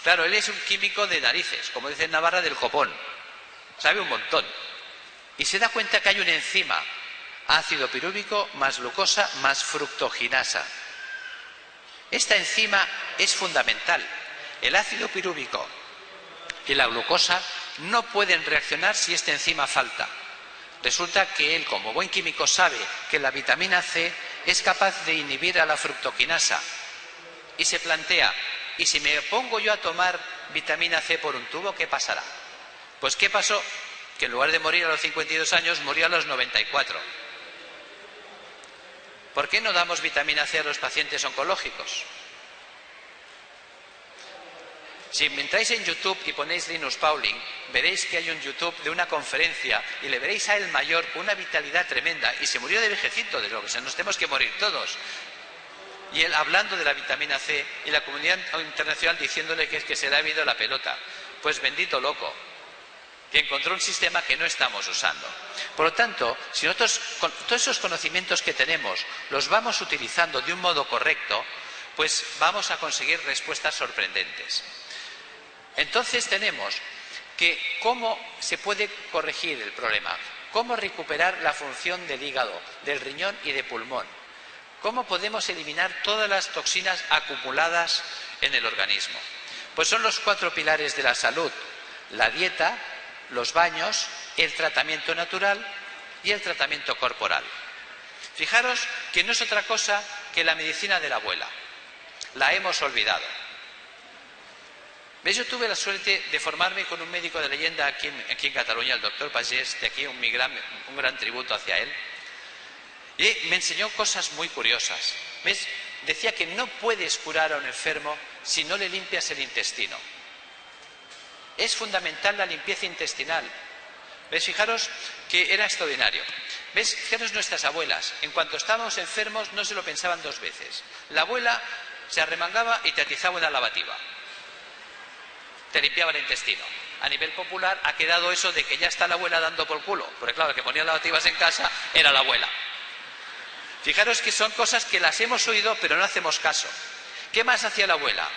Claro, él es un químico de narices, como dice en Navarra, del copón. Sabe un montón. Y se da cuenta que hay una enzima, ácido pirúvico más glucosa más fructoginasa. Esta enzima es fundamental. El ácido pirúvico y la glucosa no pueden reaccionar si esta enzima falta. Resulta que él, como buen químico, sabe que la vitamina C es capaz de inhibir a la fructokinasa. Y se plantea, ¿y si me pongo yo a tomar vitamina C por un tubo, qué pasará? Pues ¿qué pasó? Que en lugar de morir a los 52 años, murió a los 94. ¿Por qué no damos vitamina C a los pacientes oncológicos? Si entráis en YouTube y ponéis Linus Pauling, veréis que hay un YouTube de una conferencia y le veréis a él mayor con una vitalidad tremenda y se murió de viejecito, de lo que nos tenemos que morir todos. Y él hablando de la vitamina C y la comunidad internacional diciéndole que es que se le ha ido la pelota. Pues bendito loco, que encontró un sistema que no estamos usando. Por lo tanto, si nosotros con todos esos conocimientos que tenemos los vamos utilizando de un modo correcto, pues vamos a conseguir respuestas sorprendentes. Entonces tenemos que cómo se puede corregir el problema, cómo recuperar la función del hígado, del riñón y de pulmón, cómo podemos eliminar todas las toxinas acumuladas en el organismo. Pues son los 4 pilares de la salud: la dieta, los baños, el tratamiento natural y el tratamiento corporal. Fijaros que no es otra cosa que la medicina de la abuela. La hemos olvidado. ¿Ves? Yo tuve la suerte de formarme con un médico de leyenda aquí en Cataluña, el doctor Pagés, de aquí un gran tributo hacia él. Y me enseñó cosas muy curiosas. ¿Ves? Decía que no puedes curar a un enfermo si no le limpias el intestino. Es fundamental la limpieza intestinal. ¿Ves? Fijaros que era extraordinario. ¿Ves? Fijaros nuestras abuelas. En cuanto estábamos enfermos no se lo pensaban 2 veces. La abuela se arremangaba y te atizaba una lavativa. Te limpiaba el intestino. A nivel popular ha quedado eso de que ya está la abuela dando por culo. Porque claro, el que ponía lavativas en casa era la abuela. Fijaros que son cosas que las hemos oído pero no hacemos caso. ¿Qué más hacía la abuela?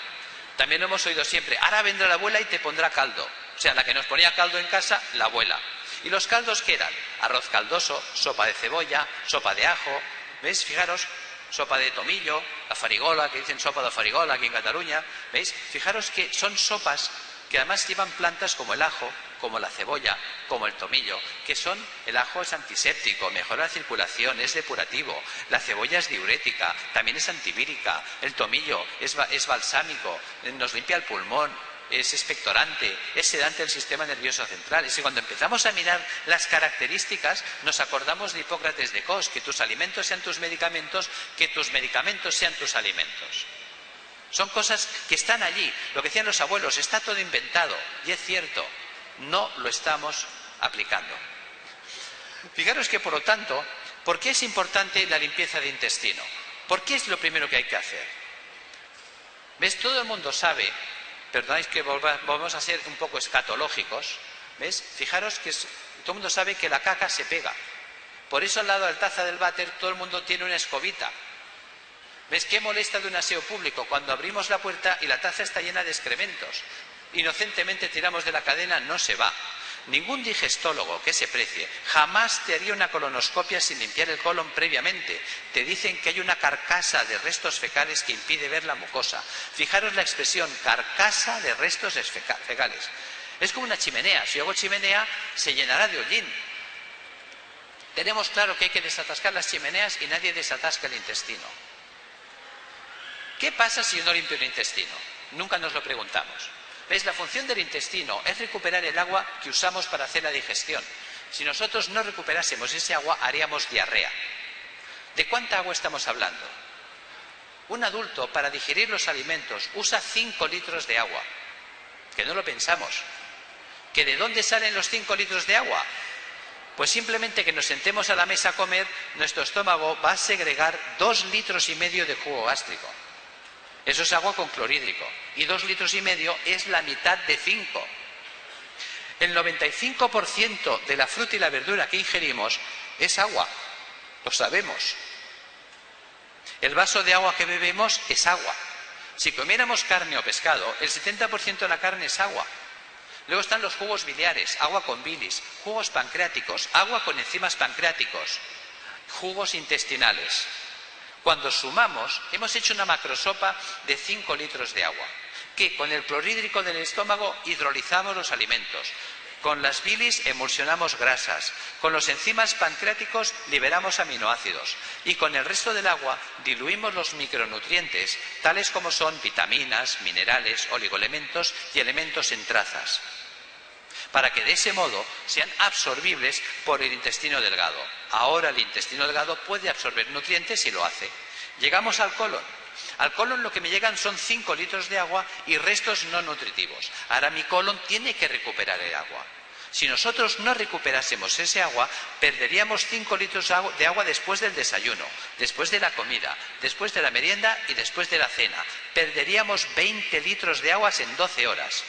También lo hemos oído siempre. Ahora vendrá la abuela y te pondrá caldo. O sea, la que nos ponía caldo en casa, la abuela. ¿Y los caldos qué eran? Arroz caldoso, sopa de cebolla, sopa de ajo. ¿Veis? Fijaros, sopa de tomillo, la farigola, que dicen sopa de farigola aquí en Cataluña. ¿Veis? Fijaros que son sopas que además llevan plantas como el ajo, como la cebolla, como el tomillo, que son, el ajo es antiséptico, mejora la circulación, es depurativo, la cebolla es diurética, también es antivírica, el tomillo es balsámico, nos limpia el pulmón, es expectorante, es sedante del sistema nervioso central. Y si cuando empezamos a mirar las características, nos acordamos de Hipócrates de Cos, que tus alimentos sean tus medicamentos, que tus medicamentos sean tus alimentos. Son cosas que están allí. Lo que decían los abuelos, está todo inventado. Y es cierto, no lo estamos aplicando. Fijaros que, por lo tanto, ¿por qué es importante la limpieza de intestino? ¿Por qué es lo primero que hay que hacer? ¿Ves? Todo el mundo sabe, perdonáis que volvamos a ser un poco escatológicos, ¿ves? Fijaros que todo el mundo sabe que la caca se pega. Por eso al lado de la taza del váter todo el mundo tiene una escobita. ¿Ves qué molesta de un aseo público? Cuando abrimos la puerta y la taza está llena de excrementos. Inocentemente tiramos de la cadena, no se va. Ningún digestólogo que se precie jamás te haría una colonoscopia sin limpiar el colon previamente. Te dicen que hay una carcasa de restos fecales que impide ver la mucosa. Fijaros la expresión, carcasa de restos fecales. Es como una chimenea. Si hago chimenea, se llenará de hollín. Tenemos claro que hay que desatascar las chimeneas y nadie desatasca el intestino. ¿Qué pasa si yo no limpio el intestino? Nunca nos lo preguntamos. ¿Ves? La función del intestino es recuperar el agua que usamos para hacer la digestión. Si nosotros no recuperásemos ese agua, haríamos diarrea. ¿De cuánta agua estamos hablando? Un adulto, para digerir los alimentos, usa 5 litros de agua. Que no lo pensamos. ¿Que de dónde salen los 5 litros de agua? Pues simplemente que nos sentemos a la mesa a comer, nuestro estómago va a segregar 2,5 litros de jugo gástrico. Eso es agua con clorhídrico. Y 2,5 litros es la mitad de 5. El 95% de la fruta y la verdura que ingerimos es agua. Lo sabemos. El vaso de agua que bebemos es agua. Si comiéramos carne o pescado, el 70% de la carne es agua. Luego están los jugos biliares, agua con bilis, jugos pancreáticos, agua con enzimas pancreáticos, jugos intestinales. Cuando sumamos, hemos hecho una macrosopa de 5 litros de agua, que con el clorhídrico del estómago hidrolizamos los alimentos. Con las bilis emulsionamos grasas, con los enzimas pancreáticos liberamos aminoácidos y con el resto del agua diluimos los micronutrientes, tales como son vitaminas, minerales, oligoelementos y elementos en trazas, para que de ese modo sean absorbibles por el intestino delgado. Ahora el intestino delgado puede absorber nutrientes y lo hace. Llegamos al colon. Al colon lo que me llegan son 5 litros de agua y restos no nutritivos. Ahora mi colon tiene que recuperar el agua. Si nosotros no recuperásemos ese agua, perderíamos 5 litros de agua después del desayuno, después de la comida, después de la merienda y después de la cena. Perderíamos 20 litros de aguas en 12 horas.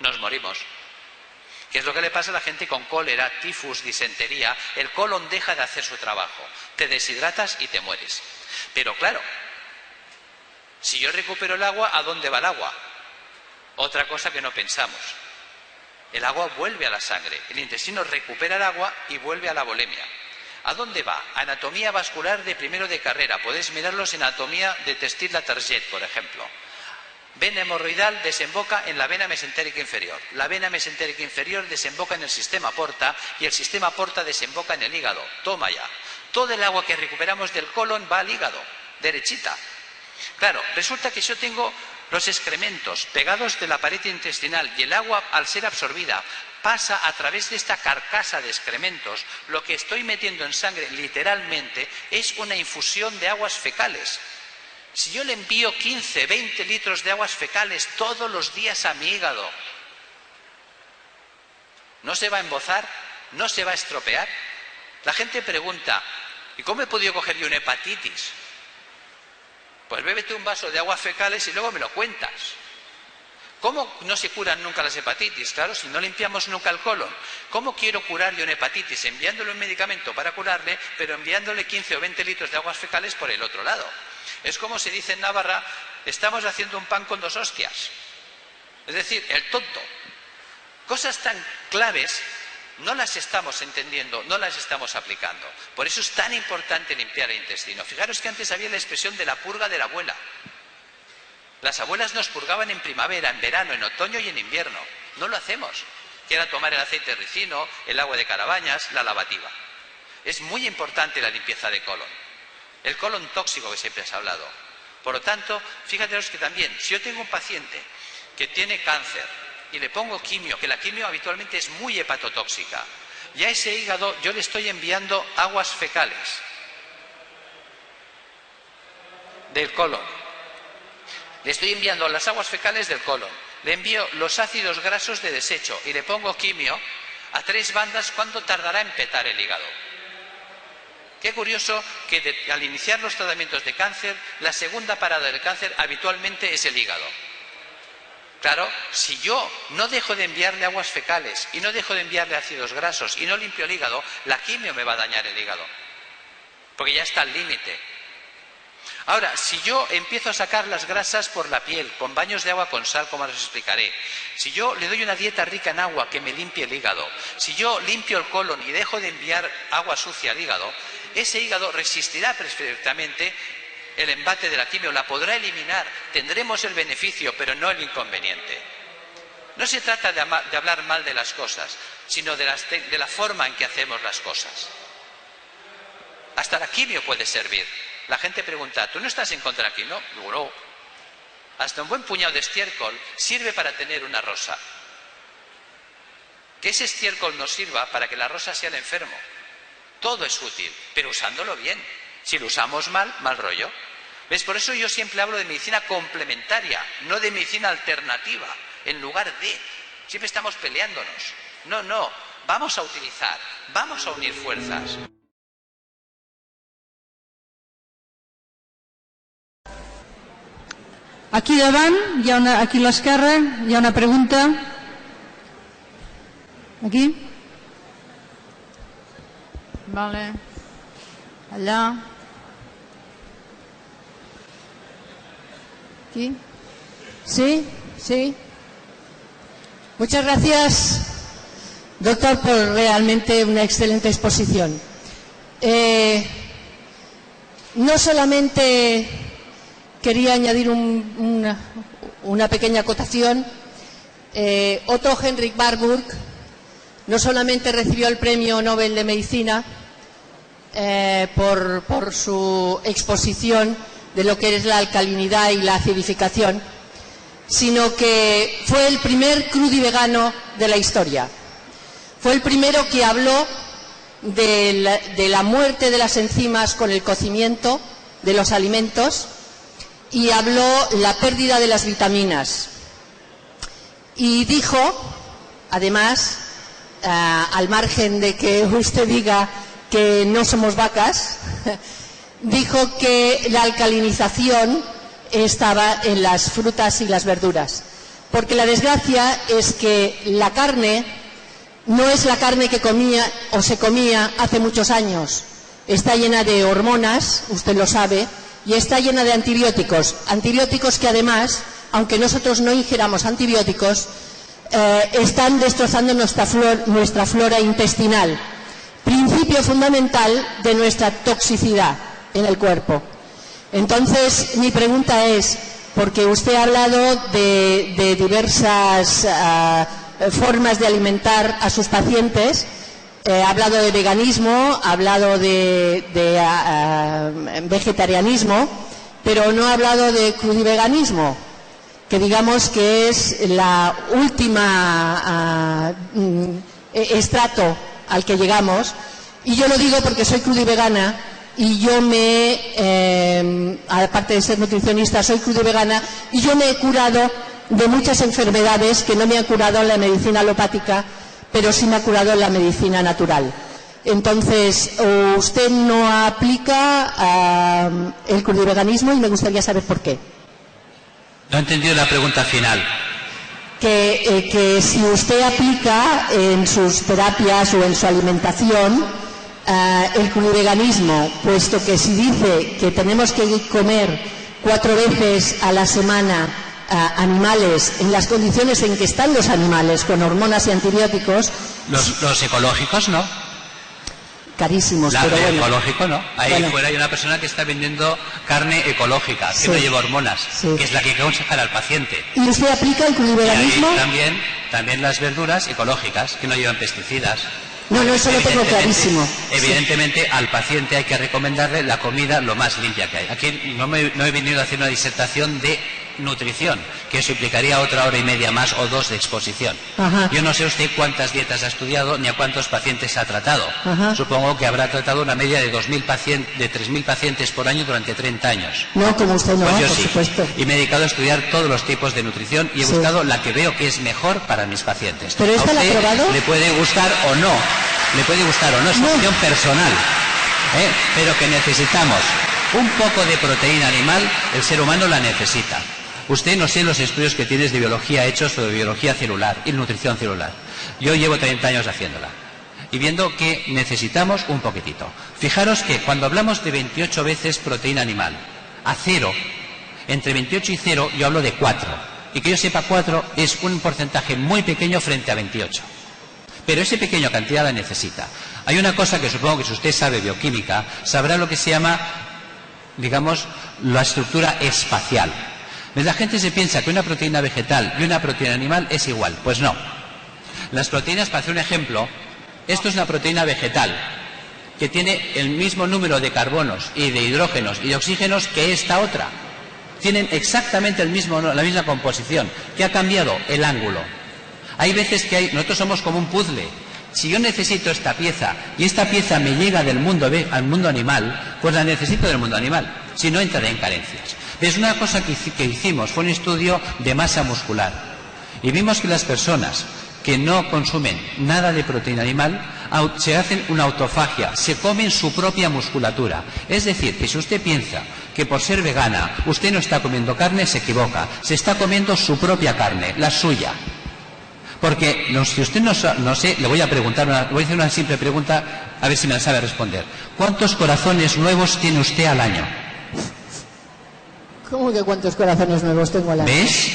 Nos morimos. ¿Qué es lo que le pasa a la gente con cólera, tifus, disentería? El colon deja de hacer su trabajo. Te deshidratas y te mueres. Pero claro, si yo recupero el agua, ¿a dónde va el agua? Otra cosa que no pensamos. El agua vuelve a la sangre. El intestino recupera el agua y vuelve a la volemia. ¿A dónde va? Anatomía vascular de primero de carrera. Podéis mirarlos en anatomía de Testit-Latarjet, por ejemplo. Vena hemorroidal desemboca en la vena mesentérica inferior. La vena mesentérica inferior desemboca en el sistema porta y el sistema porta desemboca en el hígado. Toma ya. Todo el agua que recuperamos del colon va al hígado, derechita. Claro, resulta que yo tengo los excrementos pegados de la pared intestinal y el agua, al ser absorbida, pasa a través de esta carcasa de excrementos. Lo que estoy metiendo en sangre, literalmente, es una infusión de aguas fecales. Si yo le envío 15, 20 litros de aguas fecales todos los días a mi hígado, ¿no se va a embozar? ¿No se va a estropear? La gente pregunta, ¿y cómo he podido coger yo una hepatitis? Pues bébete un vaso de aguas fecales y luego me lo cuentas. ¿Cómo no se curan nunca las hepatitis? Claro, si no limpiamos nunca el colon. ¿Cómo quiero curar yo una hepatitis? Enviándole un medicamento para curarle, pero enviándole 15 o 20 litros de aguas fecales por el otro lado. Es como se dice en Navarra, estamos haciendo un pan con 2 hostias. Es decir, el tonto. Cosas tan claves no las estamos entendiendo, no las estamos aplicando. Por eso es tan importante limpiar el intestino. Fijaros que antes había la expresión de la purga de la abuela. Las abuelas nos purgaban en primavera, en verano, en otoño y en invierno. No lo hacemos. Que era tomar el aceite de ricino, el agua de carabañas, la lavativa. Es muy importante la limpieza de colon. El colon tóxico que siempre has hablado. Por lo tanto, fíjate que también, si yo tengo un paciente que tiene cáncer y le pongo quimio, que la quimio habitualmente es muy hepatotóxica, y a ese hígado yo le estoy enviando aguas fecales del colon. Le estoy enviando las aguas fecales del colon. Le envío los ácidos grasos de desecho y le pongo quimio a 3 bandas. ¿Cuánto tardará en petar el hígado? Qué curioso que al iniciar los tratamientos de cáncer, la segunda parada del cáncer habitualmente es el hígado. Claro, si yo no dejo de enviarle aguas fecales y no dejo de enviarle ácidos grasos y no limpio el hígado, la quimio me va a dañar el hígado, porque ya está al límite. Ahora, si yo empiezo a sacar las grasas por la piel, con baños de agua con sal, como os explicaré, si yo le doy una dieta rica en agua que me limpie el hígado, si yo limpio el colon y dejo de enviar agua sucia al hígado, ese hígado resistirá perfectamente el embate de la quimio, la podrá eliminar, tendremos el beneficio, pero no el inconveniente. No se trata de hablar mal de las cosas, sino de la forma en que hacemos las cosas. Hasta la quimio puede servir. La gente pregunta, ¿tú no estás en contra de la quimio? Digo, no. Hasta un buen puñado de estiércol sirve para tener una rosa. Que ese estiércol nos sirva para que la rosa sea el enfermo. Todo es útil, pero usándolo bien. Si lo usamos mal, mal rollo. ¿Ves? Por eso yo siempre hablo de medicina complementaria, no de medicina alternativa, en lugar de. Siempre estamos peleándonos. No, no, vamos a utilizar, vamos a unir fuerzas. Aquí davant, aquí a l'esquerra, hi ha una pregunta. Aquí. Vale. Allá. Aquí. Sí, sí. Muchas gracias, doctor, por realmente una excelente exposición. No solamente quería añadir una pequeña acotación. Otto Henrik Warburg no solamente recibió el Premio Nobel de Medicina por su exposición de lo que es la alcalinidad y la acidificación, sino que fue el primer crudivegano de la historia. Fue el primero que habló de la muerte de las enzimas con el cocimiento de los alimentos, y habló la pérdida de las vitaminas. Y dijo, además, al margen de que usted diga que no somos vacas, dijo que la alcalinización estaba en las frutas y las verduras. Porque la desgracia es que la carne no es la carne que comía o se comía hace muchos años. Está llena de hormonas, usted lo sabe, y está llena de antibióticos. Antibióticos que además, aunque nosotros no ingiramos antibióticos, están destrozando nuestra flora intestinal. Principio fundamental de nuestra toxicidad en el cuerpo. Entonces, mi pregunta es, porque usted ha hablado de diversas formas de alimentar a sus pacientes, ha hablado de veganismo, ha hablado de vegetarianismo, pero no ha hablado de crudiveganismo, que digamos que es la última estrato al que llegamos. Y yo lo digo porque soy crudivegana y yo aparte de ser nutricionista, soy crudivegana y yo me he curado de muchas enfermedades que no me ha curado la medicina alopática, pero sí me ha curado la medicina natural. Entonces, usted no aplica el crudiveganismo y me gustaría saber por qué. No he entendido la pregunta final. Que si usted aplica en sus terapias o en su alimentación el crudiveganismo, puesto que si dice que tenemos que comer 4 veces a la semana animales en las condiciones en que están los animales, con hormonas y antibióticos. Los ecológicos no. Carísimos, pero bueno. Ecológico no. Ahí fuera hay una persona que está vendiendo carne ecológica, que no lleva hormonas, que es la que aconseja al paciente. ¿Y usted aplica el crudiveganismo? Y también las verduras ecológicas, que no llevan pesticidas. No, eso lo tengo clarísimo. Evidentemente, al paciente hay que recomendarle la comida lo más limpia que hay. Aquí no he venido a hacer una disertación de nutrición, que eso implicaría otra hora y media más o 2 de exposición. Ajá. Yo no sé usted cuántas dietas ha estudiado ni a cuántos pacientes ha tratado. Ajá. Supongo que habrá tratado una media de 3.000 pacientes por año durante 30 años. No, como usted no, pues yo por sí. Supuesto. Y me he dedicado a estudiar todos los tipos de nutrición y he buscado la que veo que es mejor para mis pacientes. ¿Pero esta la ha probado? Le puede gustar o no. Es una opción personal. Pero que necesitamos un poco de proteína animal, el ser humano la necesita. Usted no sé los estudios que tienes de biología hechos sobre biología celular y nutrición celular. Yo llevo 30 años haciéndola y viendo que necesitamos un poquitito. Fijaros que cuando hablamos de 28 veces proteína animal a 0, entre 28 y 0 yo hablo de 4. Y que yo sepa, 4 es un porcentaje muy pequeño frente a 28. Pero esa pequeña cantidad la necesita. Hay una cosa que supongo que si usted sabe bioquímica, sabrá lo que se llama, digamos, la estructura espacial. La gente se piensa que una proteína vegetal y una proteína animal es igual. Pues no. Las proteínas, para hacer un ejemplo, esto es una proteína vegetal que tiene el mismo número de carbonos y de hidrógenos y de oxígenos que esta otra. Tienen exactamente la misma composición. ¿Qué ha cambiado? El ángulo. Hay veces que nosotros somos como un puzzle. Si yo necesito esta pieza y esta pieza me llega del mundo al mundo animal, pues la necesito del mundo animal. Si no, entraré en carencias. Es una cosa que hicimos, fue un estudio de masa muscular. Y vimos que las personas que no consumen nada de proteína animal, se hacen una autofagia, se comen su propia musculatura. Es decir, que si usted piensa que por ser vegana usted no está comiendo carne, se equivoca. Se está comiendo su propia carne, la suya. Porque si usted no sé, le voy a preguntar, voy a hacer una simple pregunta, a ver si me la sabe responder. ¿Cuántos corazones nuevos tiene usted al año? ¿Cómo que cuántos corazones nuevos tengo al año? ¿Ves?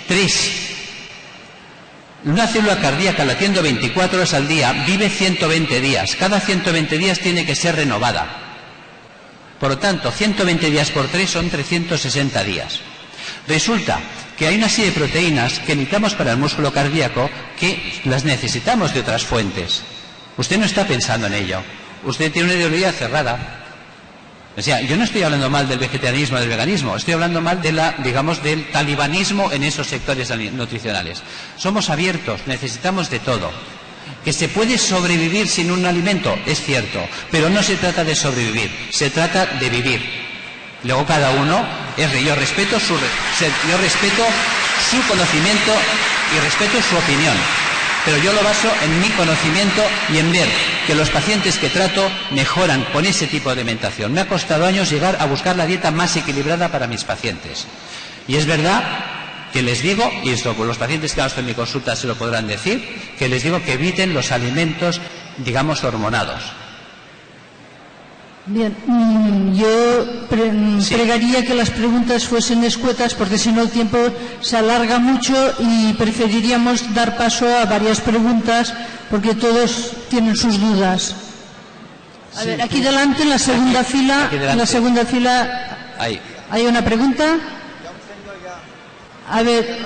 3. Una célula cardíaca latiendo 24 horas al día vive 120 días. Cada 120 días tiene que ser renovada. Por lo tanto, 120 días por 3 son 360 días. Resulta que hay una serie de proteínas que necesitamos para el músculo cardíaco que las necesitamos de otras fuentes. Usted no está pensando en ello. Usted tiene una ideología cerrada. O sea, yo no estoy hablando mal del vegetarianismo, del veganismo, estoy hablando mal de del talibanismo en esos sectores nutricionales. Somos abiertos, necesitamos de todo. Que se puede sobrevivir sin un alimento, es cierto, pero no se trata de sobrevivir, se trata de vivir. Luego cada uno, yo respeto su conocimiento y respeto su opinión. Pero yo lo baso en mi conocimiento y en ver que los pacientes que trato mejoran con ese tipo de alimentación. Me ha costado años llegar a buscar la dieta más equilibrada para mis pacientes. Y es verdad que les digo, y esto los pacientes que han estado en mi consulta se lo podrán decir, que les digo que eviten los alimentos, digamos, hormonados. Bien, yo pregaría que las preguntas fuesen escuetas porque si no el tiempo se alarga mucho y preferiríamos dar paso a varias preguntas porque todos tienen sus dudas. A ver, aquí delante, en la segunda fila, Ahí. ¿hay una pregunta? A ver,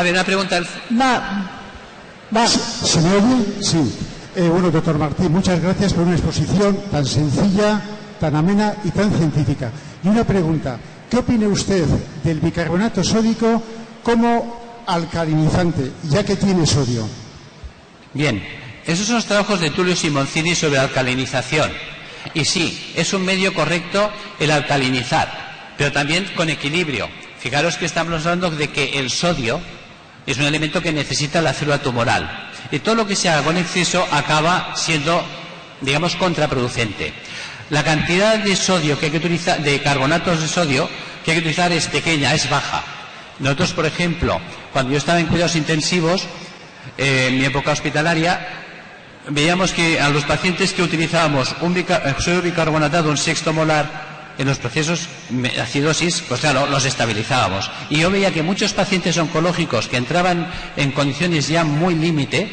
una pregunta. Va. ¿Se me oye? Sí. Bueno, doctor Martín, muchas gracias por una exposición tan sencilla, tan amena y tan científica. Y una pregunta, ¿qué opina usted del bicarbonato sódico como alcalinizante, ya que tiene sodio? Bien, esos son los trabajos de Tullio Simoncini sobre alcalinización. Y sí, es un medio correcto el alcalinizar, pero también con equilibrio. Fijaros que estamos hablando de que el sodio es un elemento que necesita la célula tumoral. Y todo lo que se haga con exceso acaba siendo, digamos, contraproducente. La cantidad de sodio que hay que utilizar, de carbonatos de sodio que hay que utilizar es pequeña, es baja. Nosotros, por ejemplo, cuando yo estaba en cuidados intensivos, en mi época hospitalaria, veíamos que a los pacientes que utilizábamos sodio bicarbonatado, un 1/6 molar, en los procesos de acidosis, pues claro, los estabilizábamos. Y yo veía que muchos pacientes oncológicos que entraban en condiciones ya muy límite,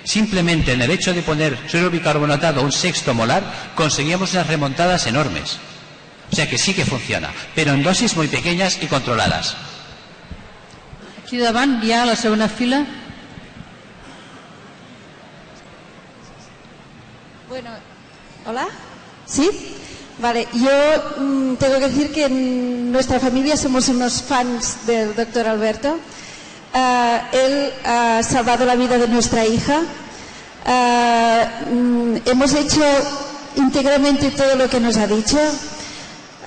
simplemente en el hecho de poner sodio bicarbonatado, un 1/6 molar, conseguíamos unas remontadas enormes. O sea que sí que funciona, pero en dosis muy pequeñas y controladas. Aquí davant, ya a la segunda fila. Bueno, ¿hola? ¿Sí? Vale, yo tengo que decir que en nuestra familia somos unos fans del doctor Alberto. Él ha salvado la vida de nuestra hija. Hemos hecho íntegramente todo lo que nos ha dicho.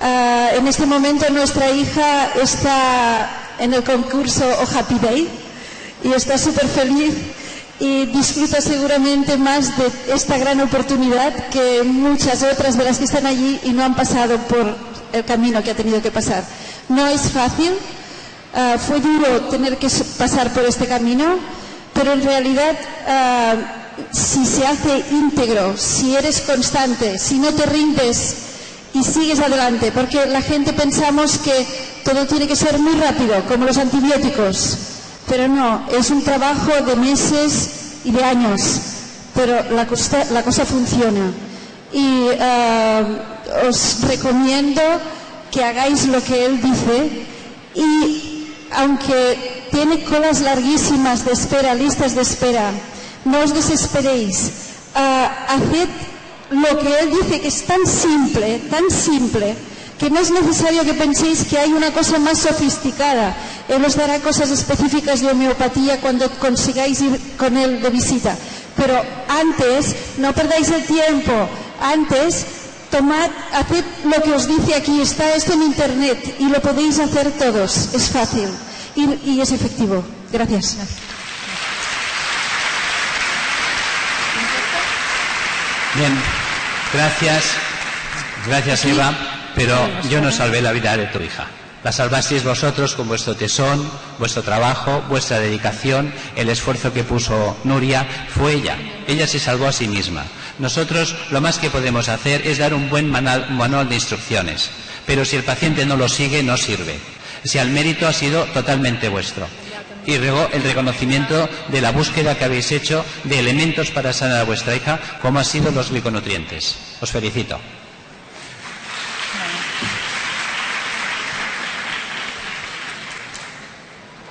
En este momento nuestra hija está en el concurso O Happy Day y está súper feliz y disfruta seguramente más de esta gran oportunidad que muchas otras de las que están allí y no han pasado por el camino que ha tenido que pasar. No es fácil, fue duro tener que pasar por este camino, pero en realidad si se hace íntegro, si eres constante, si no te rindes y sigues adelante, porque la gente pensamos que todo tiene que ser muy rápido, como los antibióticos. Pero no, es un trabajo de meses y de años, pero la cosa funciona. Y os recomiendo que hagáis lo que él dice y aunque tiene colas larguísimas de espera, listas de espera, no os desesperéis. Haced lo que él dice, que es tan simple, que no es necesario que penséis que hay una cosa más sofisticada. Él os dará cosas específicas de homeopatía cuando consigáis ir con él de visita. Pero antes, no perdáis el tiempo. Antes, haced lo que os dice aquí. Está esto en internet y lo podéis hacer todos. Es fácil y es efectivo. Gracias. Bien, gracias Eva, pero yo no salvé la vida de tu hija. La salvasteis vosotros con vuestro tesón, vuestro trabajo, vuestra dedicación, el esfuerzo que puso Nuria. Fue ella se salvó a sí misma. Nosotros lo más que podemos hacer es dar un buen manual de instrucciones, pero si el paciente no lo sigue, no sirve. O sea, el mérito ha sido totalmente vuestro. Y luego el reconocimiento de la búsqueda que habéis hecho de elementos para sanar a vuestra hija, como han sido los gliconutrientes. Os felicito.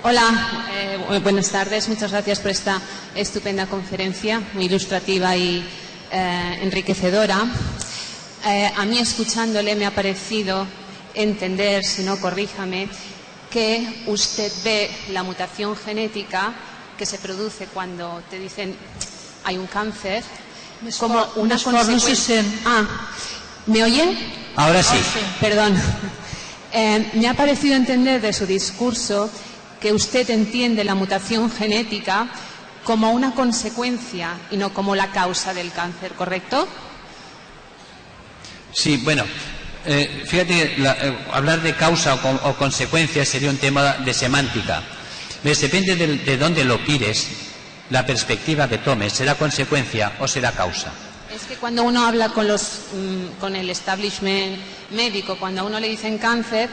Hola, buenas tardes. Muchas gracias por esta estupenda conferencia, muy ilustrativa y enriquecedora. A mí, escuchándole, me ha parecido entender, si no, corríjame, que usted ve la mutación genética que se produce cuando te dicen hay un cáncer como una consecuencia. ¿Me oyen? Ahora sí. Perdón. Me ha parecido entender de su discurso que usted entiende la mutación genética como una consecuencia y no como la causa del cáncer, ¿correcto? Sí, bueno, fíjate, hablar de causa o consecuencia sería un tema de semántica. Depende de dónde lo pires, la perspectiva que tomes, ¿será consecuencia o será causa? Es que cuando uno habla con el establishment médico, cuando a uno le dicen cáncer,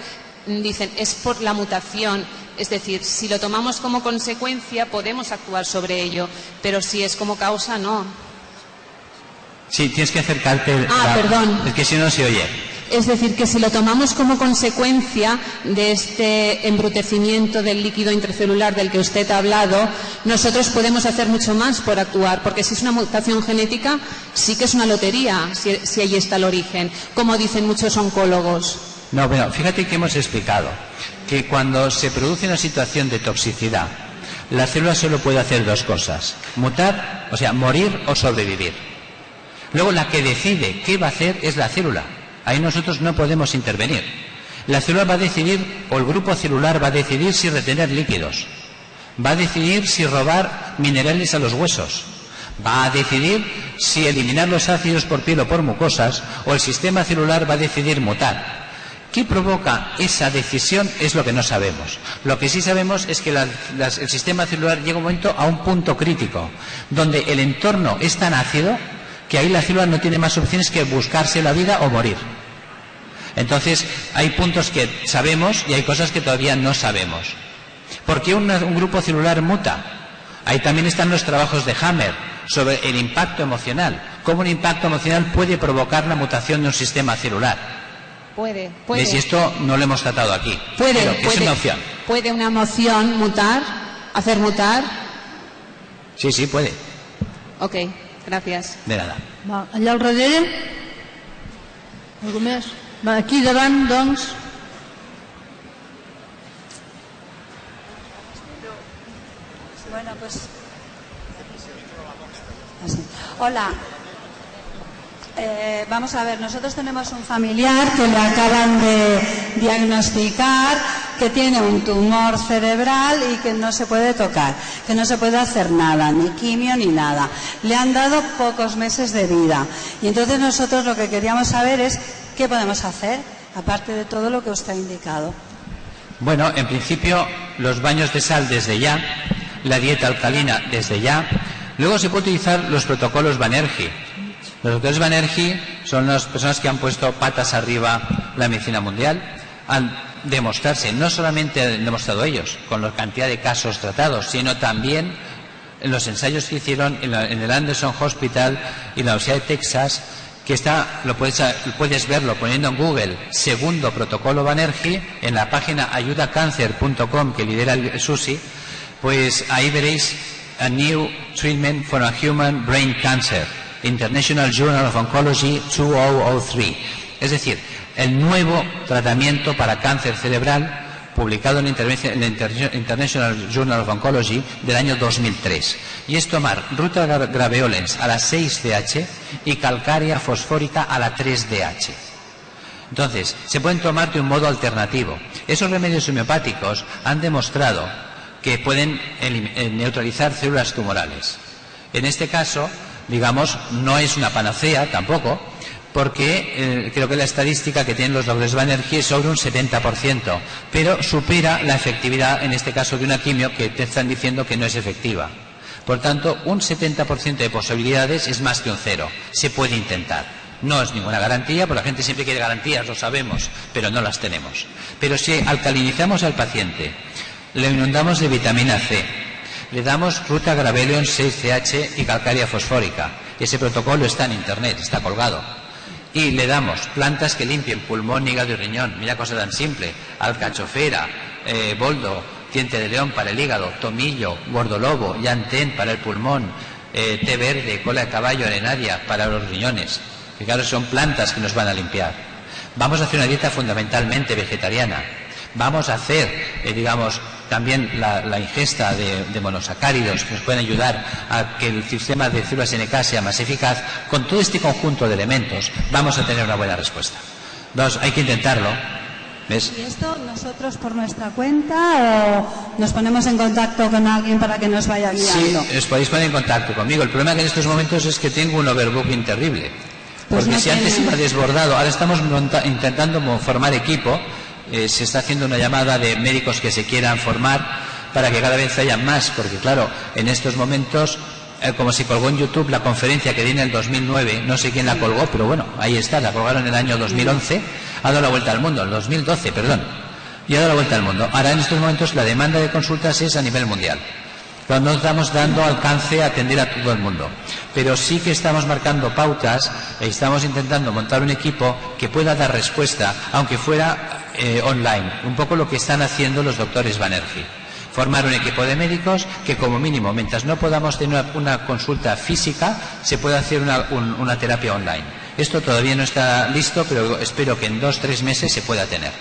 dicen es por la mutación. Es decir, si lo tomamos como consecuencia, podemos actuar sobre ello, pero si es como causa, no. Sí, tienes que acercarte. Perdón. Es que si no se oye. Es decir, que si lo tomamos como consecuencia de este embrutecimiento del líquido intracelular del que usted ha hablado, nosotros podemos hacer mucho más por actuar, porque si es una mutación genética, sí que es una lotería, si ahí está el origen, como dicen muchos oncólogos. No, pero fíjate que hemos explicado que cuando se produce una situación de toxicidad, la célula solo puede hacer dos cosas: mutar, o sea, morir o sobrevivir. Luego la que decide qué va a hacer es la célula. Ahí nosotros no podemos intervenir. La célula va a decidir, o el grupo celular va a decidir si retener líquidos, va a decidir si robar minerales a los huesos, va a decidir si eliminar los ácidos por piel o por mucosas, o el sistema celular va a decidir mutar. ¿Qué provoca esa decisión? Es lo que no sabemos. Lo que sí sabemos es que el sistema celular llega un momento a un punto crítico, donde el entorno es tan ácido que ahí la célula no tiene más opciones que buscarse la vida o morir. Entonces, hay puntos que sabemos y hay cosas que todavía no sabemos. ¿Por qué un grupo celular muta? Ahí también están los trabajos de Hammer sobre el impacto emocional. ¿Cómo un impacto emocional puede provocar la mutación de un sistema celular? Puede. ¿Ves? Y esto no lo hemos tratado aquí. Es una opción. ¿Puede una emoción mutar? ¿Hacer mutar? Sí, puede. Ok, gracias. De nada. Va, allà al darrere? Algú més? Va, aquí davant, doncs. Bueno, pues... Hola. Vamos a ver, nosotros tenemos un familiar que le acaban de diagnosticar que tiene un tumor cerebral y que no se puede tocar, que no se puede hacer nada, ni quimio ni nada. Le han dado pocos meses de vida y entonces nosotros lo que queríamos saber es qué podemos hacer, aparte de todo lo que usted ha indicado. Bueno, en principio los baños de sal desde ya, la dieta alcalina desde ya. Luego se puede utilizar los protocolos Banerjee. Los doctores Banerjee son las personas que han puesto patas arriba la medicina mundial. Al demostrarse, no solamente han demostrado ellos, con la cantidad de casos tratados, sino también en los ensayos que hicieron en el Anderson Hospital y la Universidad de Texas, que puedes verlo poniendo en Google segundo protocolo Banerjee en la página ayudacancer.com que lidera el SUSI. Pues ahí veréis A New Treatment for a Human Brain Cancer, International Journal of Oncology 2003. Es decir, el nuevo tratamiento para cáncer cerebral publicado en el International Journal of Oncology del año 2003. Y es tomar ruta-graveolens a la 6-DH y calcárea fosfórica a la 3-DH. Entonces, se pueden tomar de un modo alternativo. Esos remedios homeopáticos han demostrado que pueden neutralizar células tumorales. En este caso, digamos, no es una panacea tampoco, porque creo que la estadística que tienen los doctores Banerjee es sobre un 70%, pero supera la efectividad, en este caso de una quimio, que te están diciendo que no es efectiva. Por tanto, un 70% de posibilidades es más que un cero. Se puede intentar. No es ninguna garantía, porque la gente siempre quiere garantías, lo sabemos, pero no las tenemos. Pero si alcalinizamos al paciente, le inundamos de vitamina C, le damos ruta Gravelion 6CH y calcárea fosfórica, ese protocolo está en internet, está colgado, y le damos plantas que limpien pulmón, hígado y riñón, mira cosa tan simple, alcachofera, boldo, diente de león para el hígado, tomillo, gordolobo, llantén para el pulmón, té verde, cola de caballo, arenaria para los riñones. Fijaros, son plantas que nos van a limpiar. Vamos a hacer una dieta fundamentalmente vegetariana. Vamos a hacer, digamos, también la ingesta de monosacáridos que nos pueden ayudar a que el sistema de células NK sea más eficaz. Con todo este conjunto de elementos vamos a tener una buena respuesta. Entonces, hay que intentarlo. ¿Ves? ¿Y esto nosotros por nuestra cuenta o nos ponemos en contacto con alguien para que nos vaya guiando? Sí, os podéis poner en contacto conmigo. El problema que en estos momentos es que tengo un overbooking terrible. Porque si antes iba desbordado, ahora estamos intentando formar equipo. Se está haciendo una llamada de médicos que se quieran formar para que cada vez haya más, porque claro, en estos momentos, como se colgó en YouTube la conferencia que di en el 2009, no sé quién la colgó, pero bueno, ahí está, la colgaron en el año 2011, ha dado la vuelta al mundo, el 2012, perdón, y ha dado la vuelta al mundo. Ahora en estos momentos la demanda de consultas es a nivel mundial. Pero no estamos dando alcance a atender a todo el mundo. Pero sí que estamos marcando pautas e estamos intentando montar un equipo que pueda dar respuesta, aunque fuera online. Un poco lo que están haciendo los doctores Banerjee. Formar un equipo de médicos que como mínimo, mientras no podamos tener una consulta física, se pueda hacer una terapia online. Esto todavía no está listo, pero espero que en 2-3 meses se pueda tener.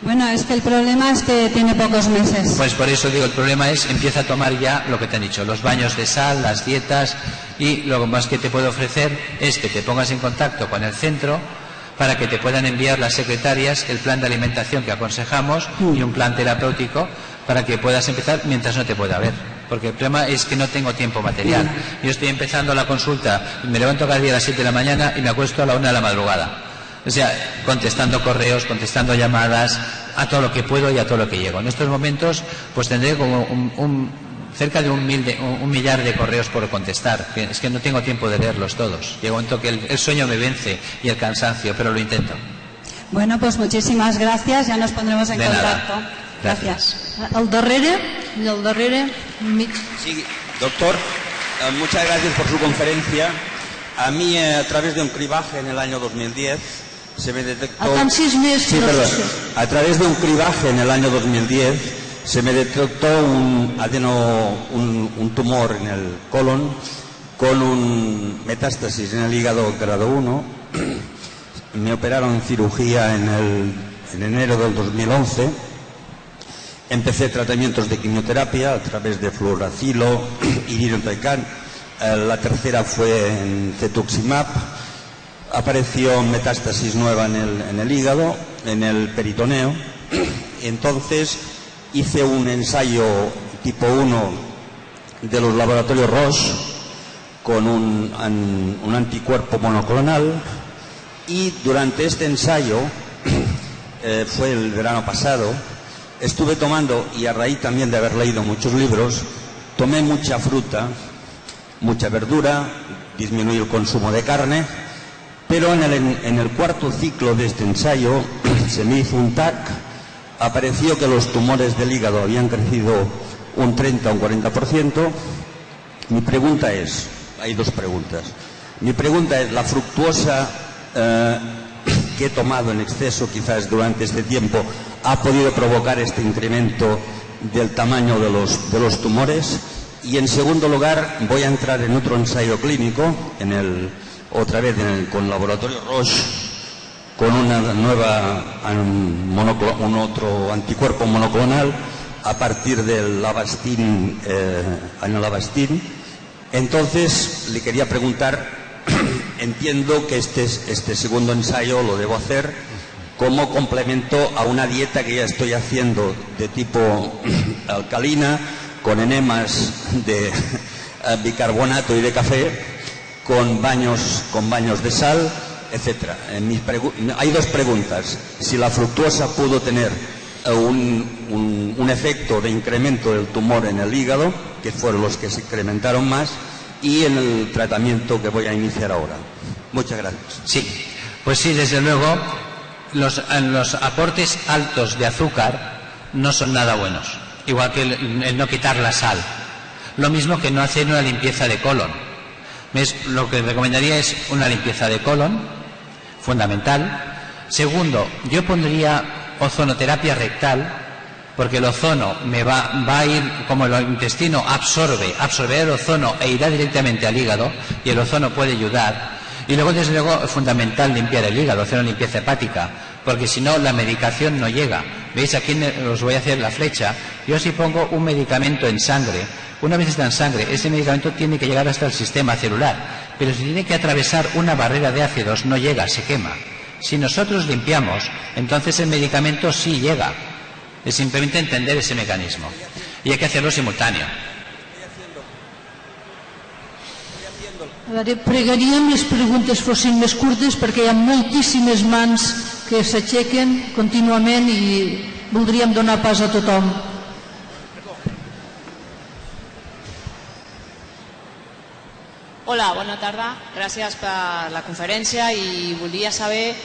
Bueno, es que el problema es que tiene pocos meses. Pues por eso digo, el problema es, empieza a tomar ya lo que te han dicho, los baños de sal, las dietas, y lo más que te puedo ofrecer es que te pongas en contacto con el centro para que te puedan enviar las secretarias el plan de alimentación que aconsejamos y un plan terapéutico para que puedas empezar mientras no te pueda ver. Porque el problema es que no tengo tiempo material. Yo estoy empezando la consulta, me levanto cada día a las 7 de la mañana y me acuesto a la 1 de la madrugada. O sea, contestando correos, contestando llamadas, a todo lo que puedo y a todo lo que llego. En estos momentos, pues tendré como cerca de un millar de correos por contestar. Es que no tengo tiempo de leerlos todos. Llega un momento que el sueño me vence y el cansancio, pero lo intento. Bueno, pues muchísimas gracias. Ya nos pondremos en contacto. Gracias. Al darrere. Sí, doctor, muchas gracias por su conferencia. A mí, a través de un cribaje en el año 2010, se me detectó... A través de un cribaje en el año 2010, se me detectó un tumor en el colon con un metástasis en el hígado grado 1. Me operaron en cirugía en enero del 2011. Empecé tratamientos de quimioterapia a través de fluoracilo, irinotecan. La tercera fue en cetuximab. Apareció metástasis nueva en el hígado, en el peritoneo. Entonces hice un ensayo tipo 1 de los laboratorios Roche con un anticuerpo monoclonal, y durante este ensayo, fue el verano pasado, estuve tomando, y a raíz también de haber leído muchos libros, tomé mucha fruta, mucha verdura, disminuí el consumo de carne, pero en el cuarto ciclo de este ensayo se me hizo un TAC, apareció que los tumores del hígado habían crecido un 30 o un 40%. Mi pregunta es, hay dos preguntas. Mi pregunta es, ¿la fructuosa que he tomado en exceso quizás durante este tiempo ha podido provocar este incremento del tamaño de los tumores? Y en segundo lugar, voy a entrar en otro ensayo clínico, otra vez con el laboratorio Roche, con un otro anticuerpo monoclonal a partir del Avastin, Avastin. Entonces, le quería preguntar, entiendo que este segundo ensayo lo debo hacer como complemento a una dieta que ya estoy haciendo de tipo alcalina, con enemas de bicarbonato y de café, con baños de sal, etcétera. Hay dos preguntas: si la fructuosa pudo tener un efecto de incremento del tumor en el hígado, que fueron los que se incrementaron más, y en el tratamiento que voy a iniciar ahora. Muchas gracias. Sí, pues sí, desde luego, los aportes altos de azúcar no son nada buenos, igual que el no quitar la sal. Lo mismo que no hacer una limpieza de colon. Lo que recomendaría es una limpieza de colon, fundamental. Segundo, yo pondría ozonoterapia rectal, porque el ozono me va a ir, como el intestino absorberá el ozono e irá directamente al hígado, y el ozono puede ayudar. Y luego, desde luego, es fundamental limpiar el hígado, hacer una limpieza hepática, porque si no, la medicación no llega. ¿Veis? Aquí os voy a hacer la flecha. Yo si pongo un medicamento en sangre, una vez está en sangre, ese medicamento tiene que llegar hasta el sistema celular, pero si tiene que atravesar una barrera de ácidos, no llega, se quema. Si nosotros limpiamos, entonces el medicamento sí llega. Es simplemente entender ese mecanismo. Y hay que hacerlo simultáneo. Pregaríem les preguntes fossin més curtes perquè hi ha moltíssimes mans que s'aixequen contínuament i voldríem donar pas a tothom. Hola, bona tarda. Gràcies per la conferència i volia saber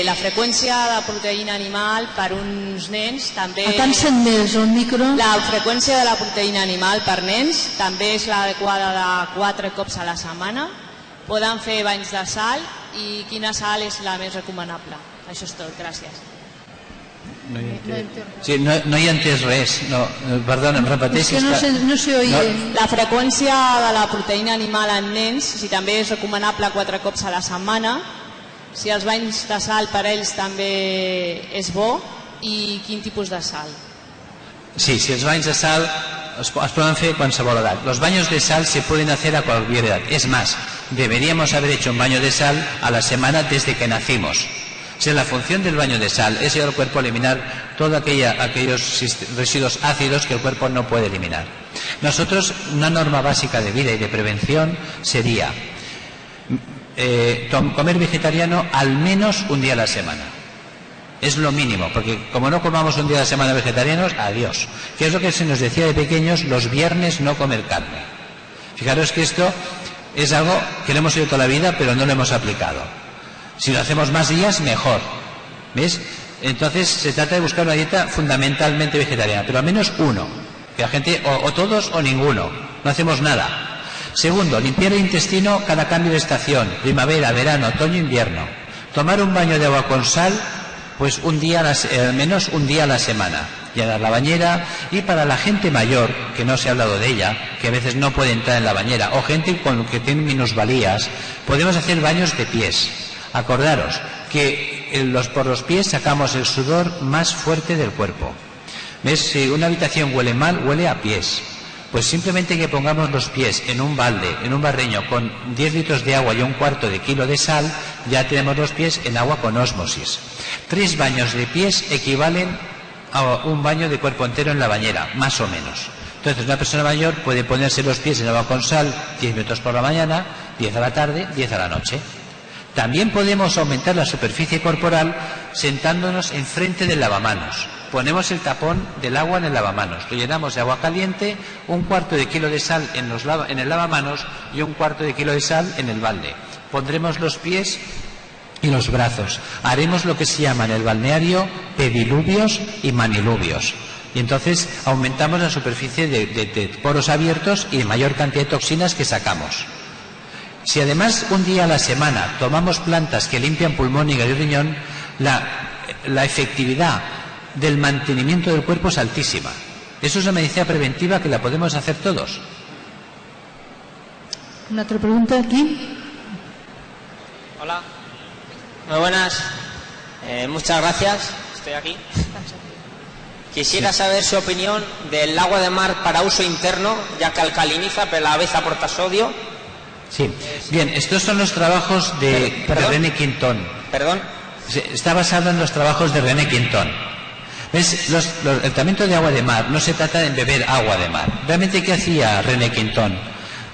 la freqüència de proteïna animal per uns nens també... Atansa'm més el micro. La freqüència de la proteïna animal per nens també és l'adequada de 4 cops a la setmana. Poden fer banys de sal i quina sal és la més recomanable. Això és tot, gràcies. Sí, no hi he entès res. No, perdona, em repeteix. És que no se oye. La freqüència de la proteïna animal en nens, si també és recomanable 4 cops a la setmana, si els banys de sal per ells també és bo i quin tipus de sal. Sí, si els banys de sal es pueden hacer a qualsevol edat. Los baños de sal se pueden hacer a cualquier edad. Es más, deberíamos haber hecho un baño de sal a la semana desde que nacimos. O sea, la función del baño de sal es ayudar al cuerpo a eliminar todos aquellos residuos ácidos que el cuerpo no puede eliminar. Nosotros, una norma básica de vida y de prevención sería comer vegetariano al menos un día a la semana. Es lo mínimo, porque como no comamos un día a la semana vegetarianos, adiós. Que es lo que se nos decía de pequeños, los viernes no comer carne. Fijaros que esto es algo que lo hemos oído toda la vida, pero no lo hemos aplicado. Si lo hacemos más días, mejor. ¿Ves? Entonces se trata de buscar una dieta fundamentalmente vegetariana, pero al menos uno. Que la gente, o todos o ninguno. No hacemos nada. Segundo, limpiar el intestino cada cambio de estación, primavera, verano, otoño, invierno. Tomar un baño de agua con sal, pues al menos un día a la semana. Llenar la bañera, y para la gente mayor, que no se ha hablado de ella, que a veces no puede entrar en la bañera, o gente que tiene minusvalías, podemos hacer baños de pies. Acordaros que por los pies sacamos el sudor más fuerte del cuerpo. ¿Ves? Si una habitación huele mal, huele a pies. Pues simplemente que pongamos los pies en un balde, en un barreño, con 10 litros de agua y un cuarto de kilo de sal, ya tenemos los pies en agua con ósmosis. 3 baños de pies equivalen a un baño de cuerpo entero en la bañera, más o menos. Entonces una persona mayor puede ponerse los pies en agua con sal 10 minutos por la mañana, 10 a la tarde, 10 a la noche. También podemos aumentar la superficie corporal sentándonos enfrente del lavamanos. Ponemos el tapón del agua en el lavamanos, lo llenamos de agua caliente, un cuarto de kilo de sal en el lavamanos y un cuarto de kilo de sal en el balde. Pondremos los pies y los brazos. Haremos lo que se llama en el balneario pediluvios y maniluvios. Y entonces aumentamos la superficie de poros abiertos y de mayor cantidad de toxinas que sacamos. Si además un día a la semana tomamos plantas que limpian pulmón, hígado y riñón, la efectividad del mantenimiento del cuerpo es altísima. Eso es una medicina preventiva que la podemos hacer todos. Una otra pregunta aquí. Hola, muy buenas. Muchas gracias, estoy aquí. Quisiera saber su opinión del agua de mar para uso interno, ya que alcaliniza, pero a la vez aporta sodio. Sí, bien, estos son los trabajos de René Quintón. ¿Perdón? Está basado en los trabajos de René Quintón. ¿Ves? El tratamiento de agua de mar no se trata de beber agua de mar. Realmente, ¿qué hacía René Quintón?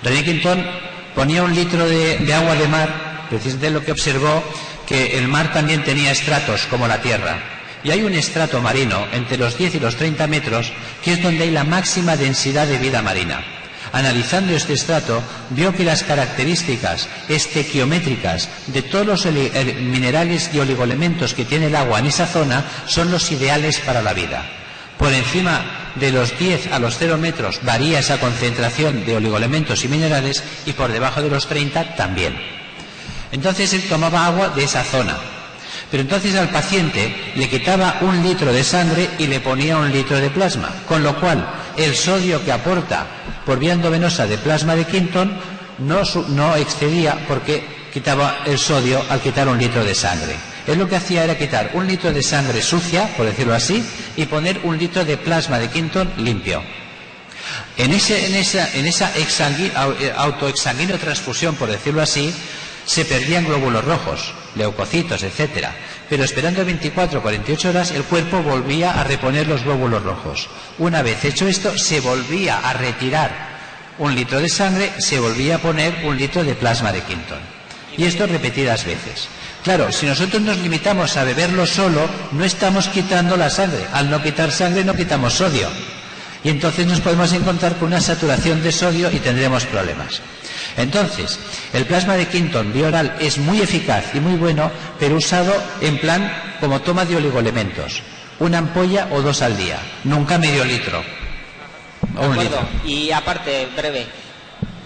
René Quintón ponía 1 litro de agua de mar, precisamente lo que observó, que el mar también tenía estratos como la tierra. Y hay un estrato marino entre los 10 y los 30 metros que es donde hay la máxima densidad de vida marina. Analizando este estrato, vio que las características estequiométricas de todos los minerales y oligoelementos que tiene el agua en esa zona son los ideales para la vida. Por encima de los 10 a los 0 metros varía esa concentración de oligoelementos y minerales, y por debajo de los 30 también. Entonces él tomaba agua de esa zona. Pero entonces al paciente le quitaba 1 litro de sangre y le ponía 1 litro de plasma, con lo cual el sodio que aporta por vía endovenosa de plasma de Quinton no excedía, porque quitaba el sodio al quitar 1 litro de sangre. Él lo que hacía era quitar 1 litro de sangre sucia, por decirlo así, y poner 1 litro de plasma de Quinton limpio. En esa autoexsanguíneo transfusión, por decirlo así, se perdían glóbulos rojos, leucocitos, etcétera. Pero esperando 24 o 48 horas, el cuerpo volvía a reponer los glóbulos rojos. Una vez hecho esto, se volvía a retirar 1 litro de sangre, se volvía a poner 1 litro de plasma de Quinton. Y esto repetidas veces. Claro, si nosotros nos limitamos a beberlo solo, no estamos quitando la sangre. Al no quitar sangre, no quitamos sodio. Y entonces nos podemos encontrar con una saturación de sodio y tendremos problemas. Entonces, el plasma de Quinton bioral es muy eficaz y muy bueno, pero usado en plan como toma de oligoelementos. 1 ampolla o 2 al día, nunca medio litro o 1 litro. Y aparte, breve,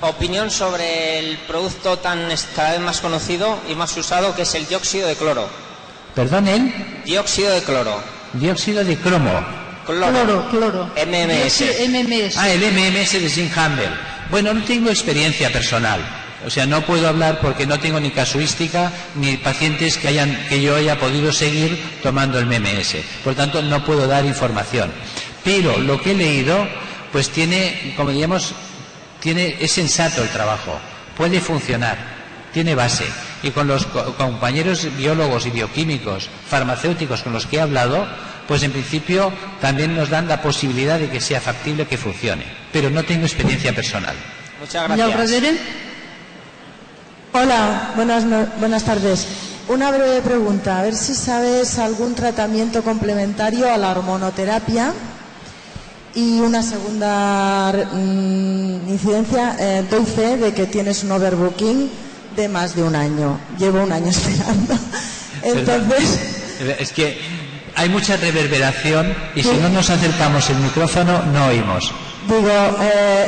opinión sobre el producto cada vez más conocido y más usado, que es el dióxido de cloro. ¿Perdón, él? Dióxido de cloro. Dióxido de cromo. Cloro. MMS. MMS. Ah, el MMS de Zinc Humble. Bueno, no tengo experiencia personal. O sea, no puedo hablar porque no tengo ni casuística ni pacientes que yo haya podido seguir tomando el MMS. Por tanto, no puedo dar información. Pero lo que he leído, pues tiene, como diríamos, es sensato el trabajo. Puede funcionar. Tiene base. Y con los compañeros biólogos y bioquímicos, farmacéuticos con los que he hablado, pues en principio también nos dan la posibilidad de que sea factible, que funcione. Pero no tengo experiencia personal. Muchas gracias. Hola, buenas tardes. Una breve pregunta, a ver si sabes algún tratamiento complementario a la hormonoterapia. Y una segunda incidencia, doy fe de que tienes un overbooking de más de 1 año. Llevo 1 año esperando. Entonces... Es que hay mucha reverberación y si no nos acercamos el micrófono no oímos. Digo,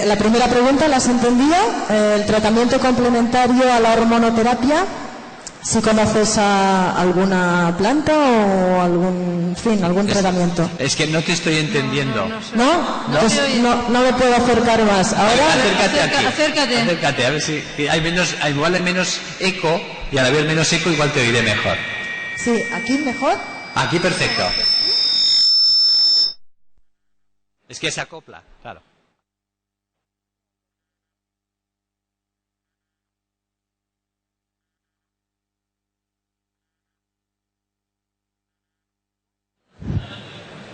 la primera pregunta la has entendido, el tratamiento complementario a la hormonoterapia, si conoces alguna planta o algún tratamiento. Es que no te estoy entendiendo. ¿No? Pues no me puedo acercar más. Ahora acércate aquí. Acércate, a ver si igual hay menos eco, y al haber menos eco igual te oiré mejor. Sí, aquí mejor. Aquí perfecto. Es que se acopla, claro.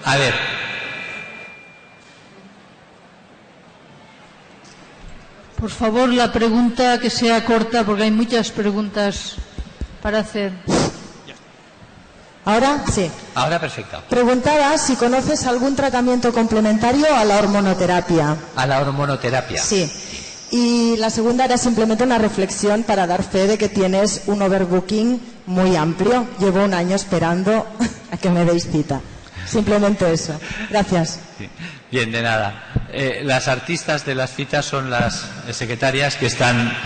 A ver. Por favor, la pregunta que sea corta, porque hay muchas preguntas para hacer. ¿Ahora? Sí. Ahora perfecto. Preguntaba si conoces algún tratamiento complementario a la hormonoterapia. A la hormonoterapia. Sí. Y la segunda era simplemente una reflexión para dar fe de que tienes un overbooking muy amplio. Llevo 1 año esperando a que me deis cita. Simplemente eso. Gracias. Sí. Bien, de nada. Las artistas de las citas son las secretarias que están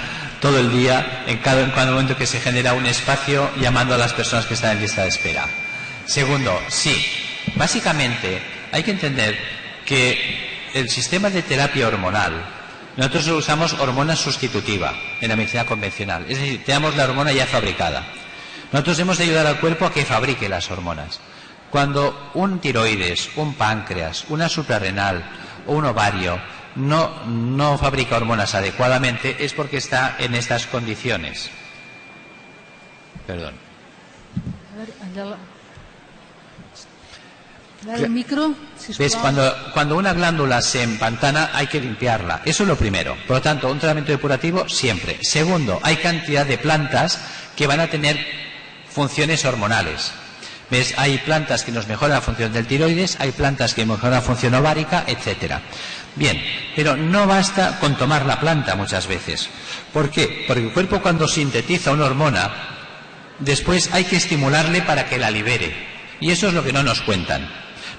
todo el día, en cada momento que se genera un espacio, llamando a las personas que están en lista de espera. Segundo, sí, básicamente hay que entender que el sistema de terapia hormonal, nosotros usamos hormona sustitutiva en la medicina convencional, es decir, tenemos la hormona ya fabricada. Nosotros hemos de ayudar al cuerpo a que fabrique las hormonas. Cuando un tiroides, un páncreas, una suprarrenal o un ovario no fabrica hormonas adecuadamente, es porque está en estas condiciones. Perdón. Dale el micro. ¿Ves? Cuando una glándula se empantana hay que limpiarla. Eso es lo primero. Por lo tanto, un tratamiento depurativo siempre. Segundo, hay cantidad de plantas que van a tener funciones hormonales. ¿Ves? Hay plantas que nos mejoran la función del tiroides, hay plantas que mejoran la función ovárica, etcétera. Bien, pero no basta con tomar la planta muchas veces. ¿Por qué? Porque el cuerpo, cuando sintetiza una hormona, después hay que estimularle para que la libere. Y eso es lo que no nos cuentan.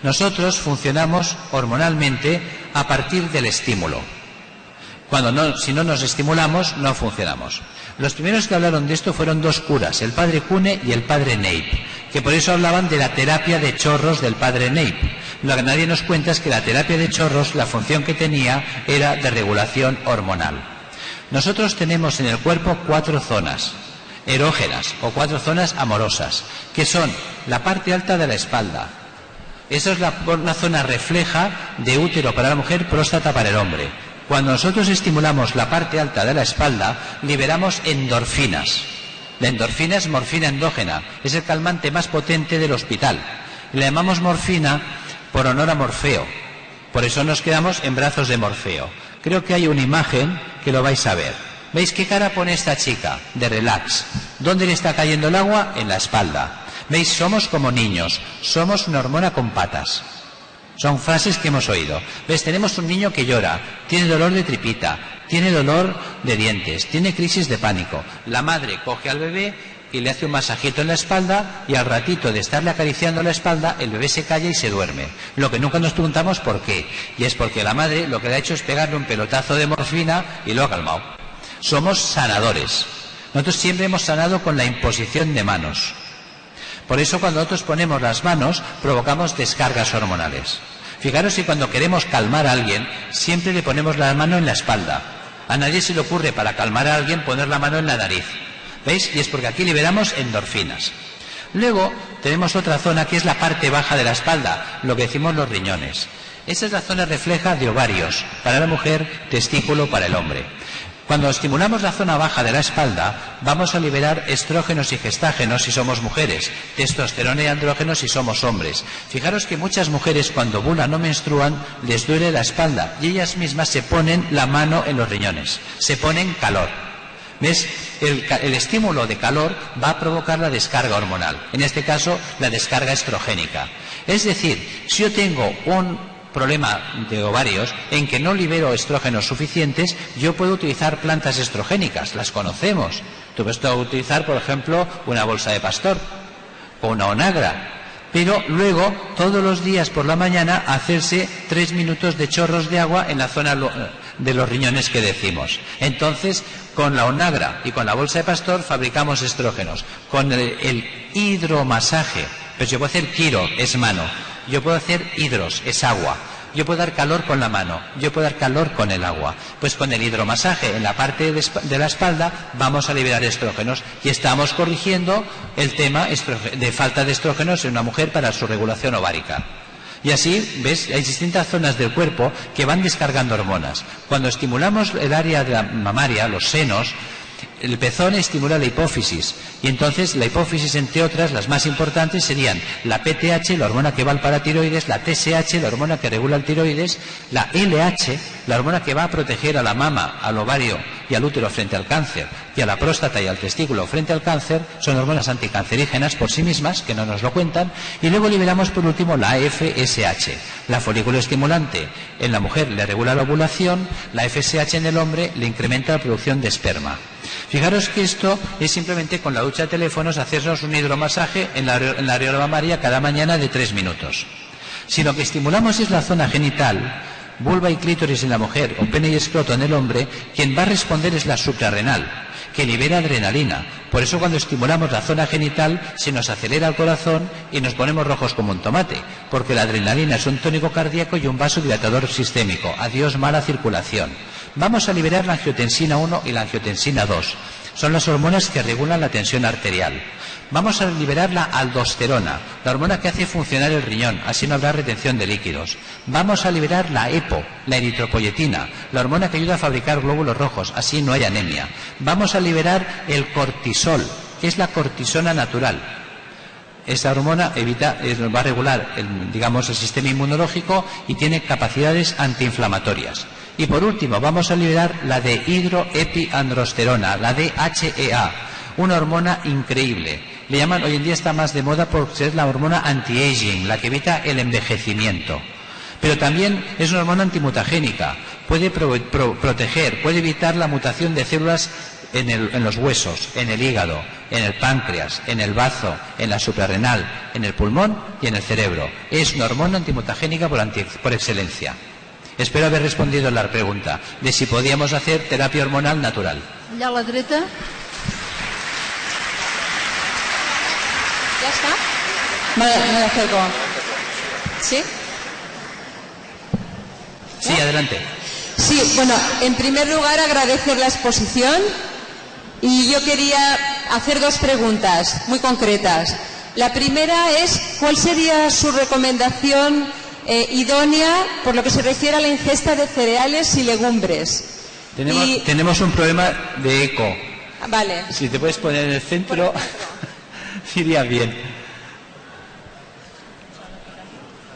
Nosotros funcionamos hormonalmente a partir del estímulo. Si no nos estimulamos, no funcionamos. Los primeros que hablaron de esto fueron dos curas, el padre Cune y el padre Neip, que por eso hablaban de la terapia de chorros del padre Neip. Lo que nadie nos cuenta es que la terapia de chorros, la función que tenía era de regulación hormonal. Nosotros tenemos en el cuerpo 4 zonas erógenas o 4 zonas amorosas, que son la parte alta de la espalda. Esa es una zona refleja de útero para la mujer, próstata para el hombre. Cuando nosotros estimulamos la parte alta de la espalda, liberamos endorfinas. La endorfina es morfina endógena, es el calmante más potente del hospital. Le llamamos morfina por honor a Morfeo. Por eso nos quedamos en brazos de Morfeo. Creo que hay una imagen que lo vais a ver. ¿Veis qué cara pone esta chica? De relax. ¿Dónde le está cayendo el agua? En la espalda. ¿Veis? Somos como niños. Somos una hormona con patas. Son frases que hemos oído. ¿Ves? Tenemos un niño que llora, tiene dolor de tripita, tiene dolor de dientes, tiene crisis de pánico. La madre coge al bebé y le hace un masajito en la espalda y al ratito de estarle acariciando la espalda, el bebé se calla y se duerme. Lo que nunca nos preguntamos por qué. Y es porque la madre lo que le ha hecho es pegarle un pelotazo de morfina y lo ha calmado. Somos sanadores. Nosotros siempre hemos sanado con la imposición de manos. Por eso cuando nosotros ponemos las manos provocamos descargas hormonales. Fijaros que cuando queremos calmar a alguien siempre le ponemos la mano en la espalda. A nadie se le ocurre para calmar a alguien poner la mano en la nariz. ¿Veis? Y es porque aquí liberamos endorfinas. Luego tenemos otra zona que es la parte baja de la espalda, lo que decimos los riñones. Esa es la zona refleja de ovarios para la mujer, testículo para el hombre. Cuando estimulamos la zona baja de la espalda, vamos a liberar estrógenos y gestágenos si somos mujeres, testosterona y andrógenos si somos hombres. Fijaros que muchas mujeres cuando ovulan o menstruan les duele la espalda y ellas mismas se ponen la mano en los riñones, se ponen calor. ¿Ves? El estímulo de calor va a provocar la descarga hormonal, en este caso la descarga estrogénica. Es decir, si yo tengo un problema de ovarios en que no libero estrógenos suficientes, yo puedo utilizar plantas estrogénicas, las conocemos. Tú puedes utilizar, por ejemplo, una bolsa de pastor o una onagra, pero luego todos los días por la mañana hacerse 3 minutos de chorros de agua en la zona de los riñones que decimos. Entonces, con la onagra y con la bolsa de pastor fabricamos estrógenos. Con el hidromasaje, pues yo puedo hacer quiro, es mano. Yo puedo hacer hidros, es agua. Yo puedo dar calor con la mano. Yo puedo dar calor con el agua. Pues con el hidromasaje en la parte de la espalda vamos a liberar estrógenos y estamos corrigiendo el tema de falta de estrógenos en una mujer para su regulación ovárica. Y así, ¿ves? Hay distintas zonas del cuerpo que van descargando hormonas. Cuando estimulamos el área de la mamaria, los senos, el pezón estimula la hipófisis y entonces la hipófisis, entre otras, las más importantes serían la PTH, la hormona que va al paratiroides, la TSH, la hormona que regula el tiroides, la LH, la hormona que va a proteger a la mama, al ovario y al útero frente al cáncer y a la próstata y al testículo frente al cáncer. Son hormonas anticancerígenas por sí mismas, que no nos lo cuentan. Y luego liberamos por último la FSH, la folículo estimulante. En la mujer le regula la ovulación, la FSH en el hombre le incrementa la producción de esperma. Fijaros que esto es simplemente con la ducha de teléfonos hacernos un hidromasaje en la areola mamaria cada mañana de 3 minutos. Si lo que estimulamos es la zona genital, vulva y clítoris en la mujer o pene y escroto en el hombre, quien va a responder es la suprarrenal, que libera adrenalina. Por eso cuando estimulamos la zona genital se nos acelera el corazón y nos ponemos rojos como un tomate, porque la adrenalina es un tónico cardíaco y un vasodilatador sistémico. Adiós mala circulación. Vamos a liberar la angiotensina 1 y la angiotensina 2. Son las hormonas que regulan la tensión arterial. Vamos a liberar la aldosterona, la hormona que hace funcionar el riñón, así no habrá retención de líquidos. Vamos a liberar la EPO, la eritropoyetina, la hormona que ayuda a fabricar glóbulos rojos, así no hay anemia. Vamos a liberar el cortisol, que es la cortisona natural. Esta hormona va a regular el sistema inmunológico y tiene capacidades antiinflamatorias. Y por último, vamos a liberar la de hidroepiandrosterona, la DHEA, una hormona increíble. Le llaman, hoy en día está más de moda por ser la hormona anti-aging, la que evita el envejecimiento. Pero también es una hormona antimutagénica, puede proteger, puede evitar la mutación de células en los huesos, en el hígado, en el páncreas, en el bazo, en la suprarrenal, en el pulmón y en el cerebro. Es una hormona antimutagénica por excelencia. Espero haber respondido a la pregunta de si podíamos hacer terapia hormonal natural. Allà a la dreta. ¿Ya está? Me acerco. ¿Sí? Sí, adelante. Sí, bueno, en primer lugar agradecer la exposición y yo quería hacer dos preguntas muy concretas. La primera es, ¿cuál sería su recomendación idónea por lo que se refiere a la ingesta de cereales y legumbres? Tenemos un problema de eco. Vale. Si te puedes poner en el centro, iría bien.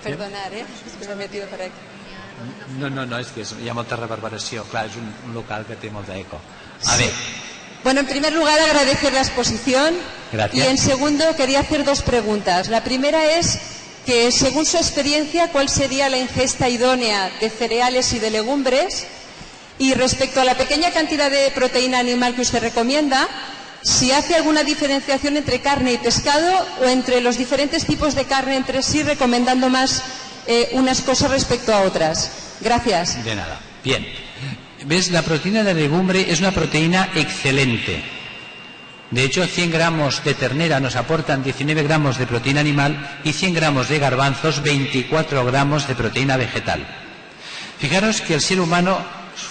Perdonar, es que me he metido por aquí. No, és que hi ha molta reverberació. Clar, és un local que té molt d'eco. A ver. Bueno, en primer lugar agradecer la exposición. Gracias. Y en segundo quería hacer dos preguntas. La primera es que, según su experiencia, ¿cuál sería la ingesta idónea de cereales y de legumbres? Y respecto a la pequeña cantidad de proteína animal que usted recomienda, si hace alguna diferenciación entre carne y pescado o entre los diferentes tipos de carne entre sí, recomendando más unas cosas respecto a otras. Gracias. De nada. Bien. ¿Ves? La proteína de legumbre es una proteína excelente. De hecho, 100 gramos de ternera nos aportan 19 gramos de proteína animal y 100 gramos de garbanzos 24 gramos de proteína vegetal. Fijaros que el ser humano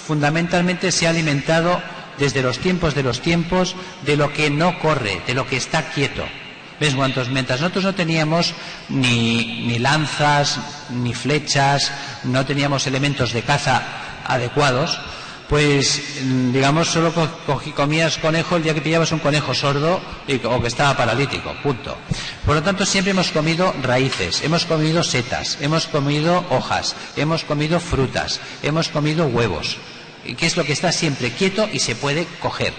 fundamentalmente se ha alimentado desde los tiempos de lo que no corre, de lo que está quieto. ¿Ves? Mientras nosotros no teníamos ni lanzas, ni flechas, no teníamos elementos de caza adecuados, pues digamos solo comías conejo el día que pillabas un conejo sordo o que estaba paralítico, punto. Por lo tanto, siempre hemos comido raíces, hemos comido setas, hemos comido hojas, hemos comido frutas, hemos comido huevos, que es lo que está siempre quieto y se puede coger.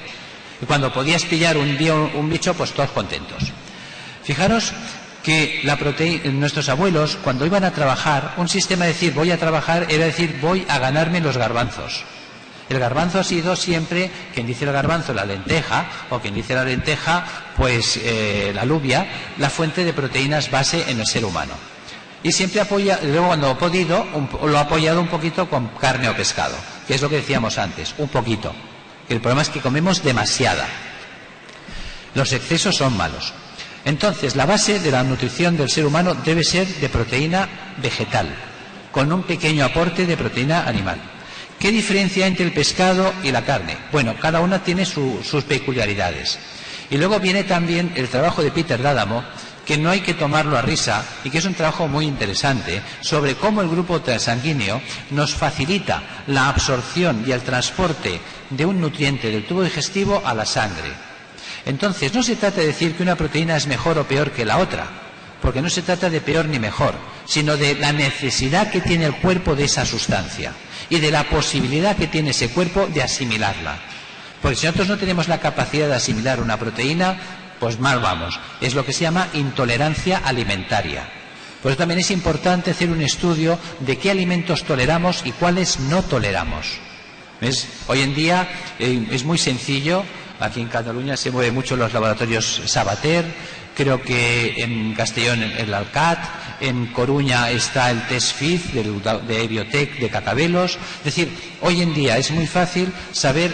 Y cuando podías pillar un día un bicho, pues todos contentos. Fijaros que nuestros abuelos, cuando iban a trabajar, un sistema de decir voy a trabajar era decir voy a ganarme los garbanzos. El garbanzo ha sido siempre, quien dice el garbanzo, la lenteja, o quien dice la lenteja, pues la alubia, la fuente de proteínas base en el ser humano. Y siempre luego cuando ha podido, lo ha apoyado un poquito con carne o pescado, que es lo que decíamos antes, un poquito. El problema es que comemos demasiada. Los excesos son malos. Entonces, la base de la nutrición del ser humano debe ser de proteína vegetal, con un pequeño aporte de proteína animal. ¿Qué diferencia entre el pescado y la carne? Bueno, cada una tiene sus peculiaridades. Y luego viene también el trabajo de Peter D'Adamo, que no hay que tomarlo a risa y que es un trabajo muy interesante sobre cómo el grupo sanguíneo nos facilita la absorción y el transporte de un nutriente del tubo digestivo a la sangre. Entonces, no se trata de decir que una proteína es mejor o peor que la otra, porque no se trata de peor ni mejor, sino de la necesidad que tiene el cuerpo de esa sustancia y de la posibilidad que tiene ese cuerpo de asimilarla. Porque si nosotros no tenemos la capacidad de asimilar una proteína, pues mal vamos. Es lo que se llama intolerancia alimentaria. Por eso también es importante hacer un estudio de qué alimentos toleramos y cuáles no toleramos. ¿Ves? Hoy en día es muy sencillo. Aquí en Cataluña se mueven mucho los laboratorios Sabater, creo que en Castellón el Alcat, en Coruña está el test FIZ de Biotech de Cacabelos. Es decir, hoy en día es muy fácil saber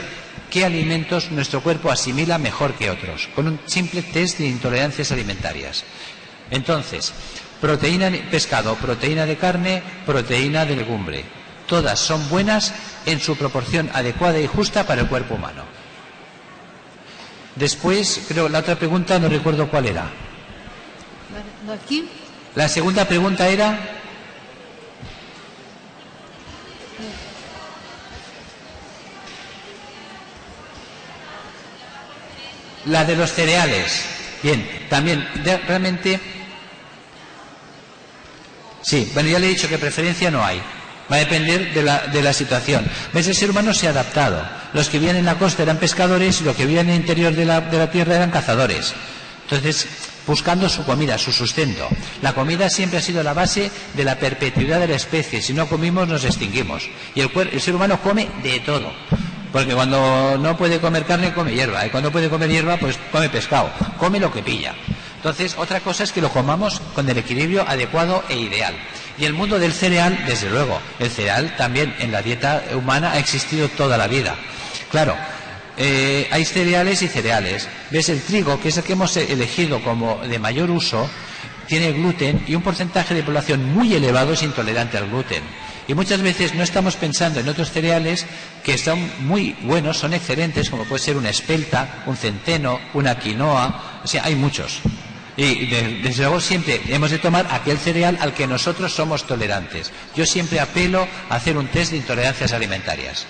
qué alimentos nuestro cuerpo asimila mejor que otros, con un simple test de intolerancias alimentarias. Entonces, proteína de pescado, proteína de carne, proteína de legumbre. Todas son buenas en su proporción adecuada y justa para el cuerpo humano. Después, creo la otra pregunta no recuerdo cuál era. Aquí. La segunda pregunta era... La de los cereales. Bien, también realmente Sí, bueno, ya le he dicho que preferencia no hay. Va a depender de la situación. ¿Ves? El ser humano se ha adaptado. Los que vivían en la costa eran pescadores y los que vivían en el interior de la tierra eran cazadores. Entonces, buscando su comida, su sustento. La comida siempre ha sido la base de la perpetuidad de la especie. Si no comimos, nos extinguimos. Y el ser humano come de todo. Porque cuando no puede comer carne, come hierba. Y cuando puede comer hierba, pues come pescado. Come lo que pilla. Entonces, otra cosa es que lo comamos con el equilibrio adecuado e ideal. Y el mundo del cereal, desde luego, el cereal también en la dieta humana ha existido toda la vida. Claro, hay cereales y cereales. ¿Ves? El trigo, que es el que hemos elegido como de mayor uso, tiene gluten y un porcentaje de población muy elevado es intolerante al gluten. Y muchas veces no estamos pensando en otros cereales que son muy buenos, son excelentes, como puede ser una espelta, un centeno, una quinoa, o sea, hay muchos. Y desde luego siempre hemos de tomar aquel cereal al que nosotros somos tolerantes. Yo siempre apelo a hacer un test de intolerancias alimentarias.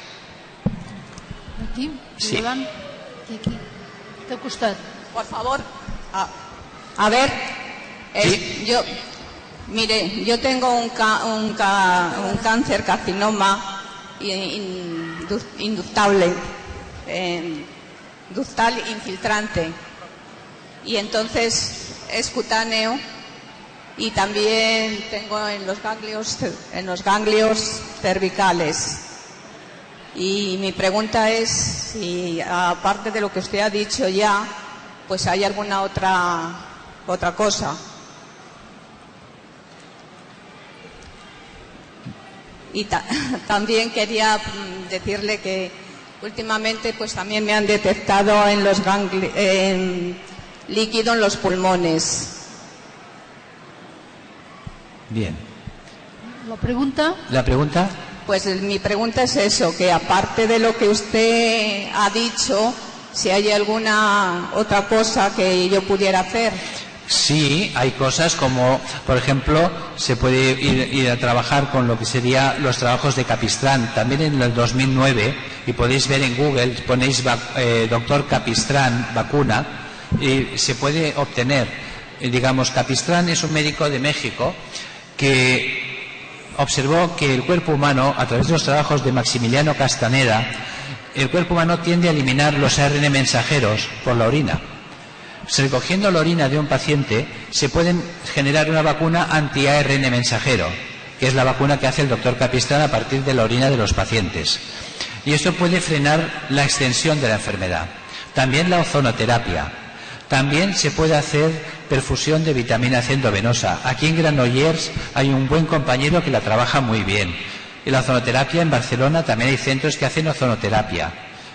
Aquí, sí. Aquí. ¿Te ha gustado? Por favor. A ver, ¿sí? Yo tengo un cáncer carcinoma inductable, ductal infiltrante, y entonces es cutáneo, y también tengo en los ganglios cervicales. Y mi pregunta es si, aparte de lo que usted ha dicho ya, pues hay alguna otra cosa. Y también quería decirle que últimamente pues también me han detectado en los líquido en los pulmones. Bien. ¿La pregunta? ¿La pregunta? Pues mi pregunta es eso, que aparte de lo que usted ha dicho, si hay alguna otra cosa que yo pudiera hacer. Sí, hay cosas como, por ejemplo, se puede ir a trabajar con lo que sería los trabajos de Capistrán. También en el 2009, y podéis ver en Google, ponéis doctor Capistrán vacuna, y se puede obtener, digamos, Capistrán es un médico de México que observó que el cuerpo humano, a través de los trabajos de Maximiliano Castaneda, el cuerpo humano tiende a eliminar los ARN mensajeros por la orina. Recogiendo la orina de un paciente se pueden generar una vacuna anti-ARN mensajero, que es la vacuna que hace el doctor Capistrán a partir de la orina de los pacientes. Y esto puede frenar la extensión de la enfermedad. También la ozonoterapia. También se puede hacer perfusión de vitamina C endovenosa. Aquí en Granollers hay un buen compañero que la trabaja muy bien. Y la ozonoterapia en Barcelona también hay centros que hacen ozonoterapia.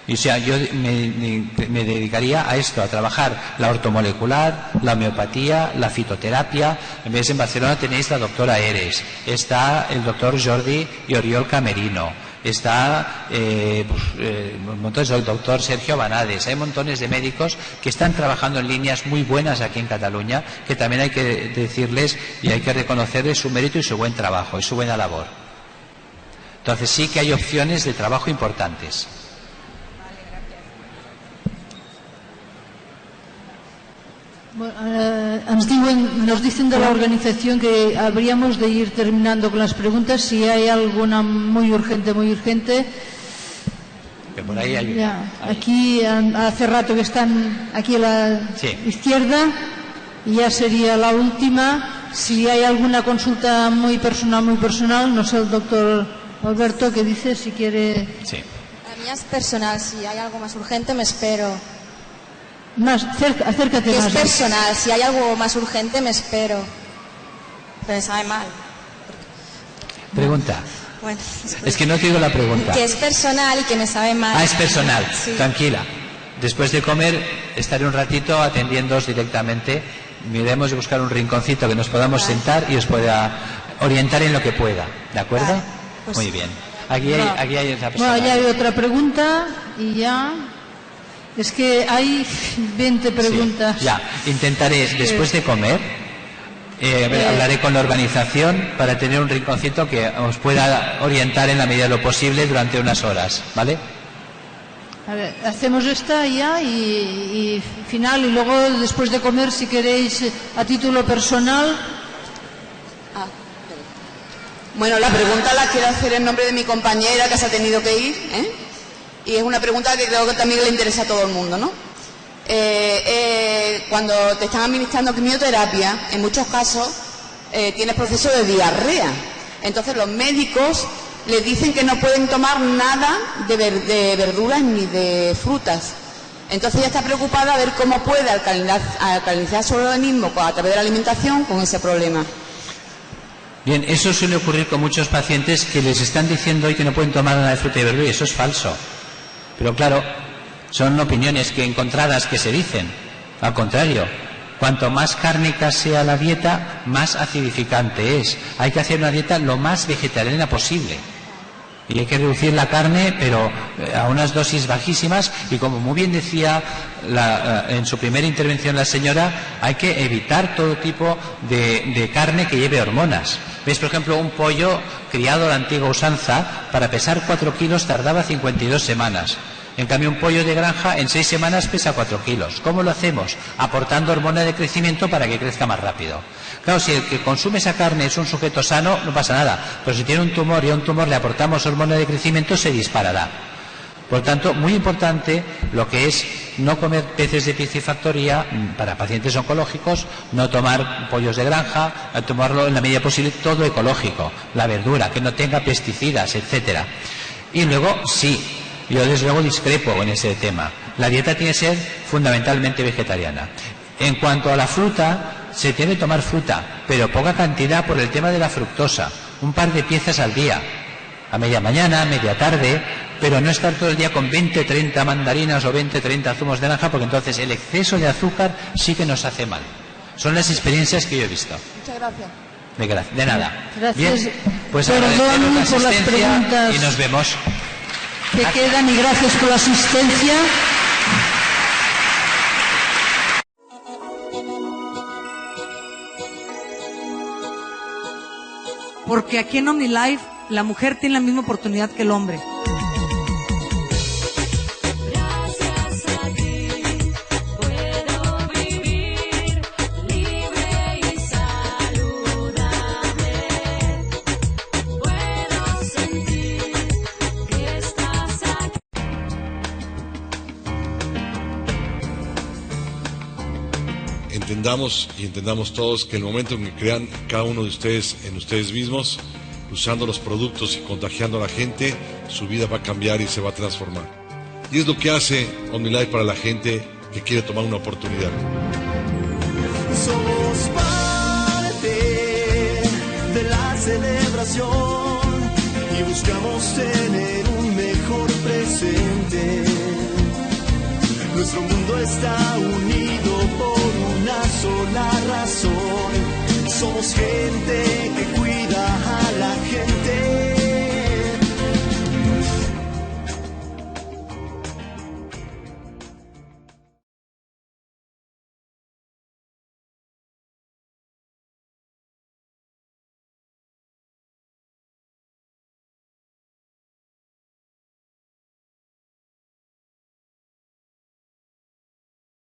Y, o sea, yo me dedicaría a esto, a trabajar la ortomolecular, la homeopatía, la fitoterapia. En Barcelona tenéis la doctora Eres, está el doctor Jordi y Oriol Camerino, está montones, el doctor Sergio Banades. Hay montones de médicos que están trabajando en líneas muy buenas aquí en Cataluña, que también hay que decirles y hay que reconocerles su mérito y su buen trabajo y su buena labor. Entonces sí que hay opciones de trabajo importantes. Nos dicen de la organización que habríamos de ir terminando con las preguntas. Si hay alguna muy urgente, que por ahí hay ya, aquí hace rato que están aquí a la izquierda, y ya sería la última. Si hay alguna consulta muy personal, no sé, el doctor Alberto, que dice si quiere. Sí. La mía es personal, si hay algo más urgente me espero. Acércate que más. Es personal, si hay algo más urgente me espero. Pero me sabe mal. Pregunta. Bueno, es que no te digo la pregunta. Que es personal y que me sabe mal. Es personal. Sí. Tranquila. Después de comer estaré un ratito atendiéndoos directamente. Miremos de buscar un rinconcito que nos podamos sentar y os pueda orientar en lo que pueda. ¿De acuerdo? Pues muy bien. Aquí hay otra persona. Bueno, ya hay otra pregunta y ya. Es que hay 20 preguntas. Sí, ya, intentaré después de comer, hablaré con la organización para tener un rinconcito que os pueda orientar en la medida de lo posible durante unas horas, ¿vale? A ver, hacemos esta ya y final, y luego después de comer, si queréis, a título personal. Bueno, la pregunta la quiero hacer en nombre de mi compañera que se ha tenido que ir, ¿eh? Y es una pregunta que creo que también le interesa a todo el mundo, ¿no? Cuando te están administrando quimioterapia, en muchos casos tienes proceso de diarrea. Entonces los médicos les dicen que no pueden tomar nada de verduras ni de frutas. Entonces ella está preocupada a ver cómo puede alcalinizar su organismo a través de la alimentación con ese problema. Bien, eso suele ocurrir con muchos pacientes que les están diciendo hoy que no pueden tomar nada de fruta y verdura, y eso es falso. Pero claro, son opiniones encontradas que se dicen. Al contrario, cuanto más cárnica sea la dieta, más acidificante es. Hay que hacer una dieta lo más vegetariana posible. Y hay que reducir la carne, pero a unas dosis bajísimas, y como muy bien decía en su primera intervención la señora, hay que evitar todo tipo de carne que lleve hormonas. ¿Veis? Por ejemplo, un pollo criado a la antigua usanza, para pesar 4 kilos tardaba 52 semanas. En cambio, un pollo de granja en 6 semanas pesa 4 kilos. ¿Cómo lo hacemos? Aportando hormona de crecimiento para que crezca más rápido. Claro, si el que consume esa carne es un sujeto sano, no pasa nada. Pero si tiene un tumor y a un tumor le aportamos hormona de crecimiento, se disparará. Por tanto, muy importante lo que es no comer peces de piscifactoría para pacientes oncológicos, no tomar pollos de granja, tomarlo en la medida posible todo ecológico, la verdura, que no tenga pesticidas, etcétera. Y luego, sí, yo desde luego discrepo en ese tema. La dieta tiene que ser fundamentalmente vegetariana. En cuanto a la fruta, se tiene que tomar fruta, pero poca cantidad por el tema de la fructosa. Un par de piezas al día, a media mañana, a media tarde, pero no estar todo el día con 20-30 mandarinas o 20-30 zumos de naranja, porque entonces el exceso de azúcar sí que nos hace mal. Son las experiencias que yo he visto. Muchas gracias. De nada. Gracias. Bien, pues Perdón agradecemos la por las asistencia preguntas y nos vemos. que quedan, y gracias por la asistencia. Porque aquí en OmniLife la mujer tiene la misma oportunidad que el hombre. Gracias a ti puedo vivir libre y saludable. Puedo sentir que estás aquí. Entendamos todos que el momento en que crean cada uno de ustedes en ustedes mismos, usando los productos y contagiando a la gente, su vida va a cambiar y se va a transformar. Y es lo que hace OmniLife para la gente que quiere tomar una oportunidad. Somos parte de la celebración y buscamos tener un mejor presente. Nuestro mundo está unido por una sola razón. Somos gente